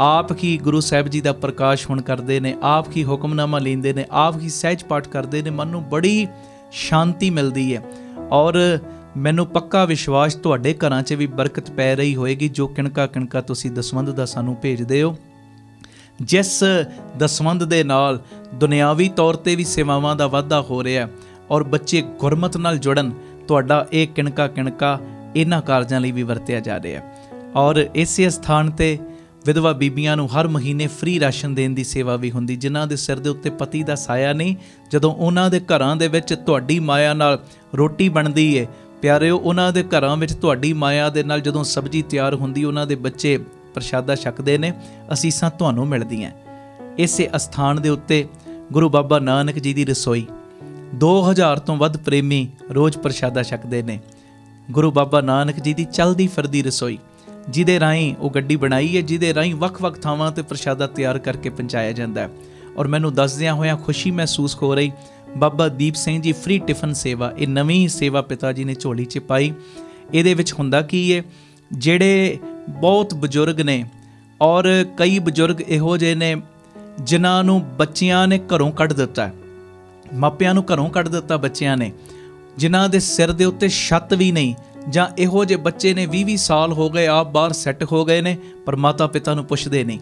आप ही गुरु साहिब जी का प्रकाश हुण करते हैं, आप ही हुक्मनामा लेंदे ने, आप ही सहज पाठ करते हैं। मन नूं बड़ी शांति मिलती है, और मैनूं पक्का विश्वास तुहाडे घरां 'च भी बरकत पै रही होएगी, जो किणका किणका तुसीं दसवंध दा सानूं भेजदे हो। जिस दसवंध दे नाल दुनियावी तौर पर भी सेवावां दा वाधा हो रहा है, और बच्चे गुरमत नाल जुड़न, तुहाडा ये किणका किणका इन्हां कारजां लई भी वरतिया जा रहा है। और इसे स्थान ते विधवा बीबियां नूं हर महीने फ्री राशन देने की सेवा भी हुंदी, जिन्हां दे सिर दे उत्ते पति दा साया नहीं। जदों उन्हां दे घरां दे विच तुहाडी माया नाल रोटी बनदी है प्यारिओ, उन्हां दे घरां विच तुहाडी माया दे नाल जदों सब्जी तैयार हुंदी, उन्हां दे बच्चे प्रशादा छकदे ने, असीसां तुहानूं मिलदियां। इसे अस्थान दे उत्ते गुरु बाबा नानक जी की रसोई, 2000 ਤੋਂ ਵੱਧ ਪ੍ਰੇਮੀ ਰੋਜ਼ ਪ੍ਰਸ਼ਾਦਾ ਛਕਦੇ ਨੇ। ਗੁਰੂ ਬਾਬਾ ਨਾਨਕ ਜੀ ਦੀ ਚਲਦੀ ਫਿਰਦੀ ਰਸੋਈ, ਜਿਹਦੇ ਰਾਹੀਂ ਉਹ ਗੱਡੀ ਬਣਾਈ ਹੈ, ਜਿਹਦੇ ਰਾਹੀਂ ਵੱਖ-ਵੱਖ ਥਾਵਾਂ ਤੇ ਪ੍ਰਸ਼ਾਦਾ ਤਿਆਰ ਕਰਕੇ ਪਹੁੰਚਾਇਆ ਜਾਂਦਾ ਹੈ। ਔਰ ਮੈਨੂੰ ਦੱਸਦਿਆਂ ਹੋਇਆਂ ਖੁਸ਼ੀ ਮਹਿਸੂਸ ਹੋ ਰਹੀ, ਬਾਬਾ ਦੀਪ ਸਿੰਘ ਜੀ ਫ੍ਰੀ ਟਿਫਨ ਸੇਵਾ, ਇਹ ਨਵੀਂ ਸੇਵਾ ਪਿਤਾ ਜੀ ਨੇ ਝੋਲੀ 'ਚ ਪਾਈ। ਇਹਦੇ ਵਿੱਚ ਹੁੰਦਾ ਕੀ ਹੈ, ਜਿਹੜੇ ਬਹੁਤ ਬਜ਼ੁਰਗ ਨੇ ਔਰ ਕਈ ਬਜ਼ੁਰਗ ਇਹੋ ਜਿਹੇ ਨੇ ਜਿਨ੍ਹਾਂ ਨੂੰ ਬੱਚਿਆਂ ਨੇ ਘਰੋਂ ਕੱਢ ਦਿੱਤਾ, ਮਾਪਿਆਂ ਨੂੰ ਘਰੋਂ ਕੱਢ ਦਿੱਤਾ ਬੱਚਿਆਂ ਨੇ, ਜਿਨ੍ਹਾਂ ਦੇ ਸਿਰ ਦੇ ਉੱਤੇ ਛੱਤ ਵੀ ਨਹੀਂ, ਜਾਂ ਇਹੋ ਜਿਹੇ ਬੱਚੇ ਨੇ 20-20 ਸਾਲ ਹੋ ਗਏ ਆਪ ਬਾਹਰ ਸੈੱਟ ਹੋ ਗਏ ਨੇ ਪਰ ਮਾਤਾ ਪਿਤਾ ਨੂੰ ਪੁੱਛਦੇ ਨਹੀਂ।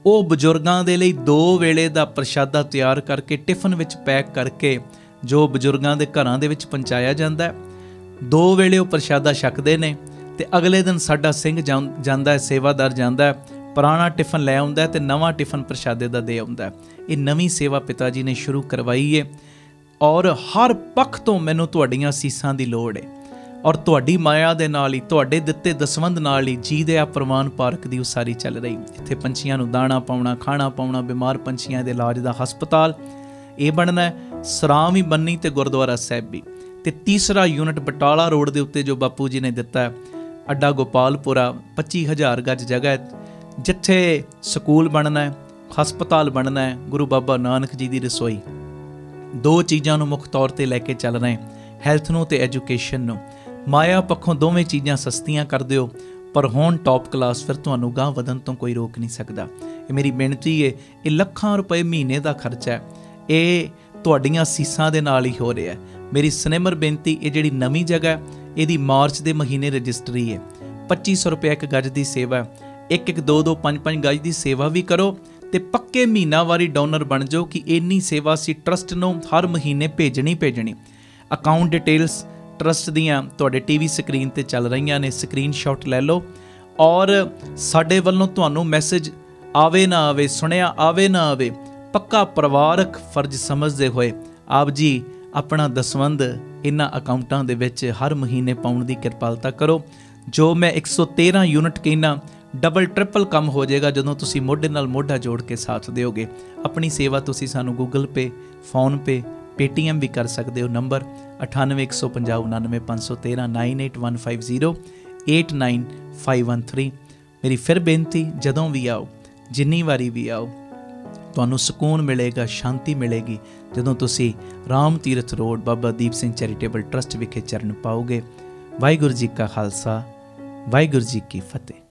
ਉਹ ਬਜ਼ੁਰਗਾਂ ਦੇ ਲਈ 2 ਵੇਲੇ ਦਾ ਪ੍ਰਸ਼ਾਦਾ ਤਿਆਰ ਕਰਕੇ ਟਿਫਨ ਵਿੱਚ ਪੈਕ ਕਰਕੇ ਜੋ ਬਜ਼ੁਰਗਾਂ ਦੇ ਘਰਾਂ ਦੇ ਵਿੱਚ ਪਹੁੰਚਾਇਆ ਜਾਂਦਾ ਹੈ। 2 ਵੇਲੇ ਉਹ ਪ੍ਰਸ਼ਾਦਾ ਛਕਦੇ ਨੇ ਤੇ ਅਗਲੇ ਦਿਨ ਸਾਡਾ ਸਿੰਘ ਜਾਂਦਾ ਹੈ, ਸੇਵਾਦਾਰ ਜਾਂਦਾ ਹੈ, ਪੁਰਾਣਾ ਟਿਫਨ ਲੈ ਆਉਂਦਾ ਤੇ ਨਵਾਂ ਟਿਫਨ ਪ੍ਰਸ਼ਾਦੇ ਦਾ ਦੇ ਆਉਂਦਾ। ਇਹ ਨਵੀਂ ਸੇਵਾ ਪਿਤਾ ਜੀ ਨੇ ਸ਼ੁਰੂ ਕਰਵਾਈ ਹੈ ਔਰ ਹਰ ਪੱਖ ਤੋਂ ਮੈਨੂੰ ਤੁਹਾਡੀਆਂ ਅਸੀਸਾਂ ਦੀ ਲੋੜ ਹੈ ਔਰ ਤੁਹਾਡੀ ਮਾਇਆ ਦੇ ਨਾਲ ਹੀ, ਤੁਹਾਡੇ ਦਿੱਤੇ ਦਸਵੰਧ ਨਾਲ ਹੀ ਜੀ ਦੇ ਆ ਪ੍ਰਵਾਨ ਪਾਰਕ ਦੀ ਉਸਾਰੀ ਚੱਲ ਰਹੀ। ਇੱਥੇ ਪੰਛੀਆਂ ਨੂੰ ਦਾਣਾ ਪਾਉਣਾ, ਖਾਣਾ ਪਾਉਣਾ, ਬਿਮਾਰ ਪੰਛੀਆਂ ਦੇ ਇਲਾਜ ਦਾ ਹਸਪਤਾਲ ਇਹ ਬਣਨਾ ਹੈ, ਸਰਾਂ ਵੀ ਬਣਨੀ ਤੇ ਗੁਰਦੁਆਰਾ ਸਾਹਿਬ ਵੀ। ਤੇ ਤੀਸਰਾ ਯੂਨਿਟ ਬਟਾਲਾ ਰੋਡ ਦੇ ਉੱਤੇ ਜੋ ਬਾਪੂ ਜੀ ਨੇ ਦਿੱਤਾ ਹੈ, ਅੱਡਾ ਗੋਪਾਲਪੁਰਾ, 25,000 ਗਜ ਜਗ੍ਹਾ ਹੈ, ਜਿੱਥੇ ਸਕੂਲ ਬਣਨਾ ਹੈ, ਹਸਪਤਾਲ ਬਣਨਾ ਹੈ, ਗੁਰੂ ਬਾਬਾ ਨਾਨਕ ਜੀ ਦੀ ਰਸੋਈ। 2 ਚੀਜ਼ਾਂ ਨੂੰ ਮੁੱਖ ਤੌਰ ਤੇ ਲੈ ਕੇ ਚੱਲ ਰਹੇ, ਹੈਲਥ ਨੂੰ ਤੇ ਐਜੂਕੇਸ਼ਨ ਨੂੰ। ਮਾਇਆ ਪੱਖੋਂ ਦੋਵੇਂ ਚੀਜ਼ਾਂ ਸਸਤੀਆਂ ਕਰ ਦਿਓ, ਪਰ ਹੁਣ ਟੌਪ ਕਲਾਸ, ਫਿਰ ਤੁਹਾਨੂੰ ਗਾਂਹ ਵਧਣ ਤੋਂ ਕੋਈ ਰੋਕ ਨਹੀਂ ਸਕਦਾ। ਇਹ ਮੇਰੀ ਬੇਨਤੀ ਹੈ, ਇਹ ਲੱਖਾਂ ਰੁਪਏ ਮਹੀਨੇ ਦਾ ਖਰਚਾ ਹੈ, ਇਹ ਤੁਹਾਡੀਆਂ ਸੀਸਾਂ ਦੇ ਨਾਲ ਹੀ ਹੋ ਰਿਹਾ। ਮੇਰੀ ਸਨੇਮਰ ਬੇਨਤੀ, ਇਹ ਜਿਹੜੀ ਨਵੀਂ ਜਗ੍ਹਾ ਇਹਦੀ ਮਾਰਚ ਦੇ ਮਹੀਨੇ ਰਜਿਸਟਰੀ ਹੈ। 2500 ਰੁਪਏ 1 ਗਜ ਦੀ ਸੇਵਾ, 1-1, 2-2, 5-5 ਗਜ ਦੀ ਸੇਵਾ ਵੀ ਕਰੋ ਤੇ ਪੱਕੇ ਮਹੀਨਾਵਾਰੀ ਡੋਨਰ ਬਣ ਜਾਓ ਕਿ ਇੰਨੀ ਸੇਵਾ ਅਸੀਂ ਟਰਸਟ ਨੂੰ ਹਰ ਮਹੀਨੇ ਭੇਜਣੀ। ਅਕਾਊਂਟ ਡਿਟੇਲਸ ਟਰਸਟ ਦੀਆਂ ਤੁਹਾਡੇ ਟੀਵੀ ਸਕਰੀਨ ਤੇ ਚੱਲ ਰਹੀਆਂ ਨੇ, ਸਕਰੀਨਸ਼ਾਟ ਲੈ ਲਓ ਔਰ ਸਾਡੇ ਵੱਲੋਂ ਤੁਹਾਨੂੰ ਮੈਸੇਜ ਆਵੇ ਨਾ ਆਵੇ, ਸੁਣਿਆ ਆਵੇ ਨਾ ਆਵੇ, ਪੱਕਾ ਪਰਿਵਾਰਕ ਫਰਜ਼ ਸਮਝਦੇ ਹੋਏ ਆਪ ਜੀ ਆਪਣਾ ਦਸਵੰਧ ਇਹਨਾਂ ਅਕਾਊਂਟਾਂ ਦੇ ਵਿੱਚ ਹਰ ਮਹੀਨੇ ਪਾਉਣ ਦੀ ਕਿਰਪਾਲਤਾ ਕਰੋ। ਜੋ ਮੈਂ 113 ਯੂਨਿਟ ਕਹਿਣਾ, ਡਬਲ ਟ੍ਰਿਪਲ ਕੰਮ ਹੋ ਜਾਏਗਾ ਜਦੋਂ ਤੁਸੀਂ ਮੋਢੇ ਨਾਲ ਮੋਢਾ ਜੋੜ ਕੇ ਸਾਥ ਦਿਓਗੇ। ਆਪਣੀ ਸੇਵਾ ਤੁਸੀਂ ਸਾਨੂੰ ਗੂਗਲ ਪੇ, ਫੋਨਪੇ, ਪੇਟੀਐਮ ਵੀ ਕਰ ਸਕਦੇ ਹੋ। ਨੰਬਰ 9815099513 9815089513। ਮੇਰੀ ਫਿਰ ਬੇਨਤੀ, ਜਦੋਂ ਵੀ ਆਓ, ਜਿੰਨੀ ਵਾਰੀ ਵੀ ਆਓ, ਤੁਹਾਨੂੰ ਸਕੂਨ ਮਿਲੇਗਾ, ਸ਼ਾਂਤੀ ਮਿਲੇਗੀ ਜਦੋਂ ਤੁਸੀਂ Ram Tirath road Baba Deep Singh charitable trust ਵਿਖੇ ਚਰਨ ਪਾਓਗੇ। ਵਾਹਿਗੁਰੂ ਜੀ ਕਾ ਖਾਲਸਾ, ਵਾਹਿਗੁਰੂ ਜੀ ਕੀ ਫਤਿਹ।